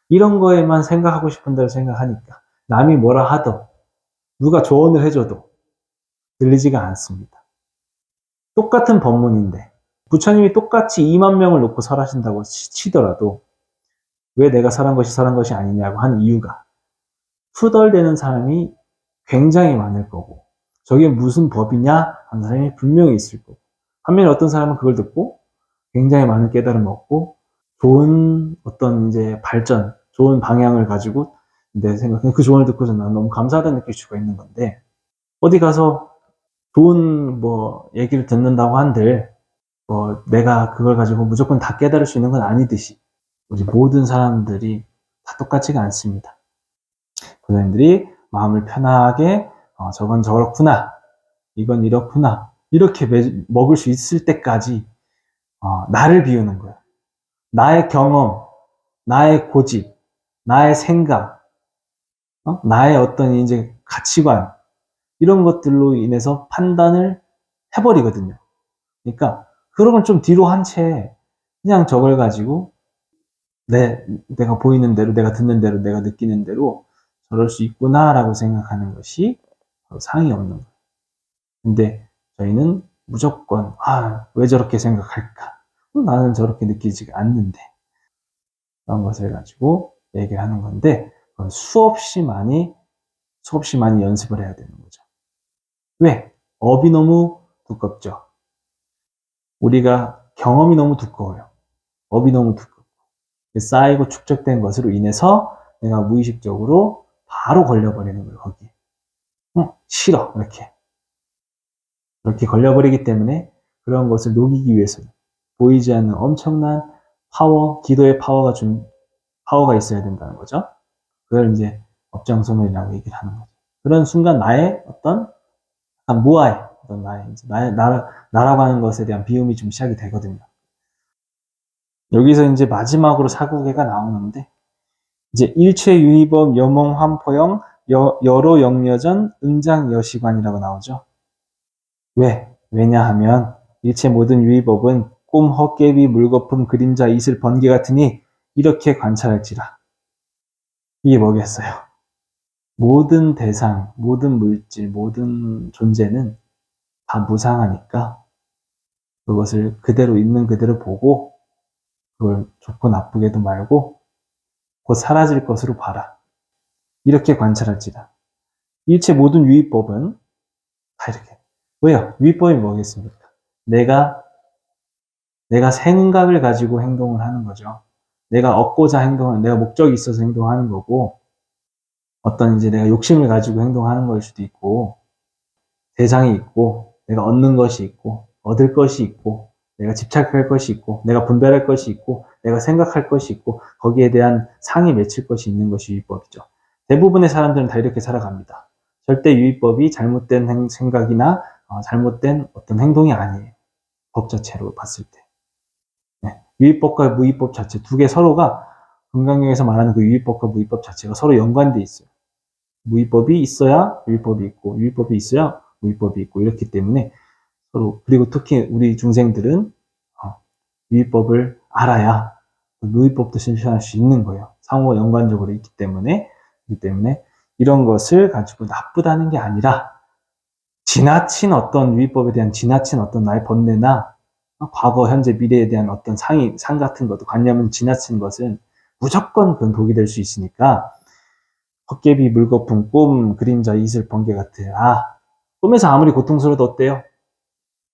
[SPEAKER 1] 이런 거에만 생각하고 싶은 대로 생각하니까 남이 뭐라 하도 누가 조언을 해줘도 들리지가 않습니다. 똑같은 법문인데 부처님이 똑같이 2만 명을 놓고 설하신다고 치더라도 왜 내가 설한 것이 아니냐고 하는 이유가 후덜대는 사람이 굉장히 많을 거고 저게 무슨 법이냐 하는 사람이 분명히 있을 거고 반면에 어떤 사람은 그걸 듣고 굉장히 많은 깨달음을 얻고 좋은 어떤 이제 발전, 좋은 방향을 가지고 내 생각에 그 조언을 듣고서 난 너무 감사하다는 느낄 수가 있는 건데 어디 가서 좋은 뭐 얘기를 듣는다고 한들 뭐 내가 그걸 가지고 무조건 다 깨달을 수 있는 건 아니듯이 우리 모든 사람들이 다 똑같지가 않습니다. 부모님들이 마음을 편하게 저건 저렇구나, 이건 이렇구나 이렇게 먹을 수 있을 때까지 나를 비우는 거예요. 나의 경험, 나의 고집, 나의 생각, 나의 어떤 이제 가치관 이런 것들로 인해서 판단을 해버리거든요. 그러니까 그런 걸 좀 뒤로 한 채 그냥 저걸 가지고 내가 보이는 대로, 내가 듣는 대로, 내가 느끼는 대로 저럴 수 있구나라고 생각하는 것이 바로 상이 없는 거예요. 근데 저희는 무조건 왜 저렇게 생각할까? 나는 저렇게 느끼지 않는데 그런 것을 가지고 얘기를 하는 건데 수없이 많이 연습을 해야 되는 거죠. 왜? 업이 너무 두껍죠. 우리가 경험이 너무 두꺼워요. 업이 너무 두껍고 쌓이고 축적된 것으로 인해서 내가 무의식적으로 바로 걸려버리는 거예요. 거기에. 싫어 이렇게 걸려버리기 때문에 그런 것을 녹이기 위해서는 보이지 않는 엄청난 파워, 기도의 파워가 있어야 된다는 거죠. 그걸 이제 업장소멸이라고 얘기를 하는 거죠. 그런 순간 나의 어떤 무아의 어떤 나라고 하는 것에 대한 비움이 좀 시작이 되거든요. 여기서 이제 마지막으로 사구계가 나오는데 이제 일체유의법 여몽환포영 여로 영여전 응장여시관이라고 나오죠. 왜냐하면 일체 모든 유의법은 꿈, 헛개비, 물거품, 그림자, 이슬, 번개 같으니 이렇게 관찰할지라. 이게 뭐겠어요? 모든 대상, 모든 물질, 모든 존재는 다 무상하니까 그것을 그대로 있는 그대로 보고 그걸 좋고 나쁘게도 말고 곧 사라질 것으로 봐라. 이렇게 관찰할지라. 일체 모든 유의법은 다 이렇게. 왜요? 유의법이 뭐겠습니까? 내가 생각을 가지고 행동을 하는 거죠. 내가 내가 목적이 있어서 행동하는 거고, 어떤 이제 내가 욕심을 가지고 행동하는 걸 수도 있고, 대상이 있고, 내가 얻는 것이 있고, 얻을 것이 있고, 내가 집착할 것이 있고, 내가 분별할 것이 있고, 내가 생각할 것이 있고, 거기에 대한 상이 맺힐 것이 있는 것이 유의법이죠. 대부분의 사람들은 다 이렇게 살아갑니다. 절대 유의법이 잘못된 생각이나 잘못된 어떤 행동이 아니에요. 법 자체로 봤을 때. 네. 유의법과 무의법 자체 두 개 서로가 금강경에서 말하는 그 유의법과 무의법 자체가 서로 연관돼 있어요. 무의법이 있어야 유의법이 있고 유의법이 있어야 무의법이 있고 이렇기 때문에 서로 그리고 특히 우리 중생들은 유의법을 알아야 무의법도 실천할 수 있는 거예요. 상호 연관적으로 있기 때문에 이런 것을 가지고 나쁘다는 게 아니라 지나친 어떤 유의법에 대한 지나친 어떤 나의 번뇌나 과거, 현재, 미래에 대한 어떤 상 같은 것도 관념은 지나친 것은 무조건 그건 독이 될 수 있으니까 헛개비, 물거품, 꿈, 그림자, 이슬, 번개 같은 꿈에서 아무리 고통스러워도 어때요?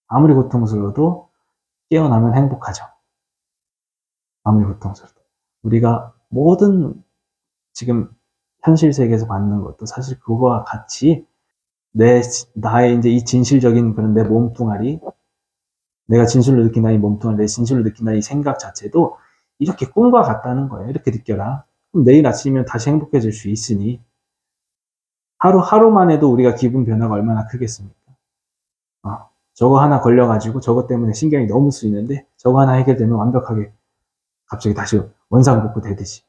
[SPEAKER 1] 아무리 고통스러워도 깨어나면 행복하죠. 아무리 고통스러워도. 우리가 모든 지금 현실 세계에서 받는 것도 사실 그거와 같이 나의 이제 이 진실적인 그런 내 몸뚱아리, 내가 진실로 느낀다 이 몸뚱아리, 내 진실로 느낀다 이 생각 자체도 이렇게 꿈과 같다는 거예요. 이렇게 느껴라. 그럼 내일 아침이면 다시 행복해질 수 있으니 하루만 해도 우리가 기분 변화가 얼마나 크겠습니까? 저거 하나 걸려가지고 저것 때문에 신경이 너무 쓰이는데 저거 하나 해결되면 완벽하게 갑자기 다시 원상복구 되듯이.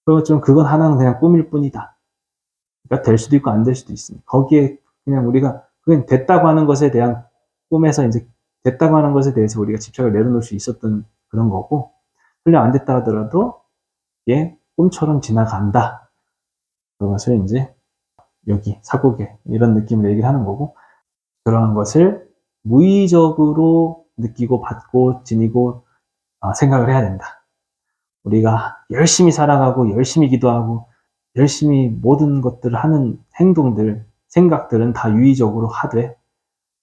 [SPEAKER 1] 그건 하나는 그냥 꿈일 뿐이다. 그러니까 될 수도 있고 안 될 수도 있습니다. 거기에 그냥 우리가 그냥 됐다고 하는 것에 대한 꿈에서 이제 됐다고 하는 것에 대해서 우리가 집착을 내려놓을 수 있었던 그런 거고 설령 안 됐다 하더라도 이게 꿈처럼 지나간다. 그것을 이제 여기 사고계 이런 느낌을 얘기를 하는 거고 그러한 것을 무의적으로 느끼고 받고 지니고 생각을 해야 된다. 우리가 열심히 살아가고 열심히 기도하고 열심히 모든 것들을 하는 행동들, 생각들은 다 유의적으로 하되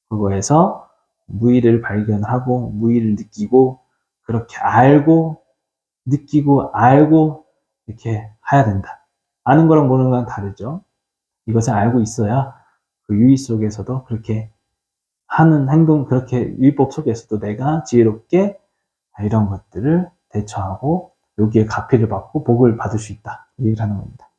[SPEAKER 1] 그거에서 무의를 발견하고 무의를 느끼고 그렇게 알고 느끼고 알고 이렇게 해야 된다. 아는 거랑 모르는 거랑 다르죠. 이것을 알고 있어야 그 유의 속에서도 그렇게 하는 행동, 그렇게 유의법 속에서도 내가 지혜롭게 이런 것들을 대처하고 여기에 가피를 받고 복을 받을 수 있다. 이 얘기를 하는 겁니다.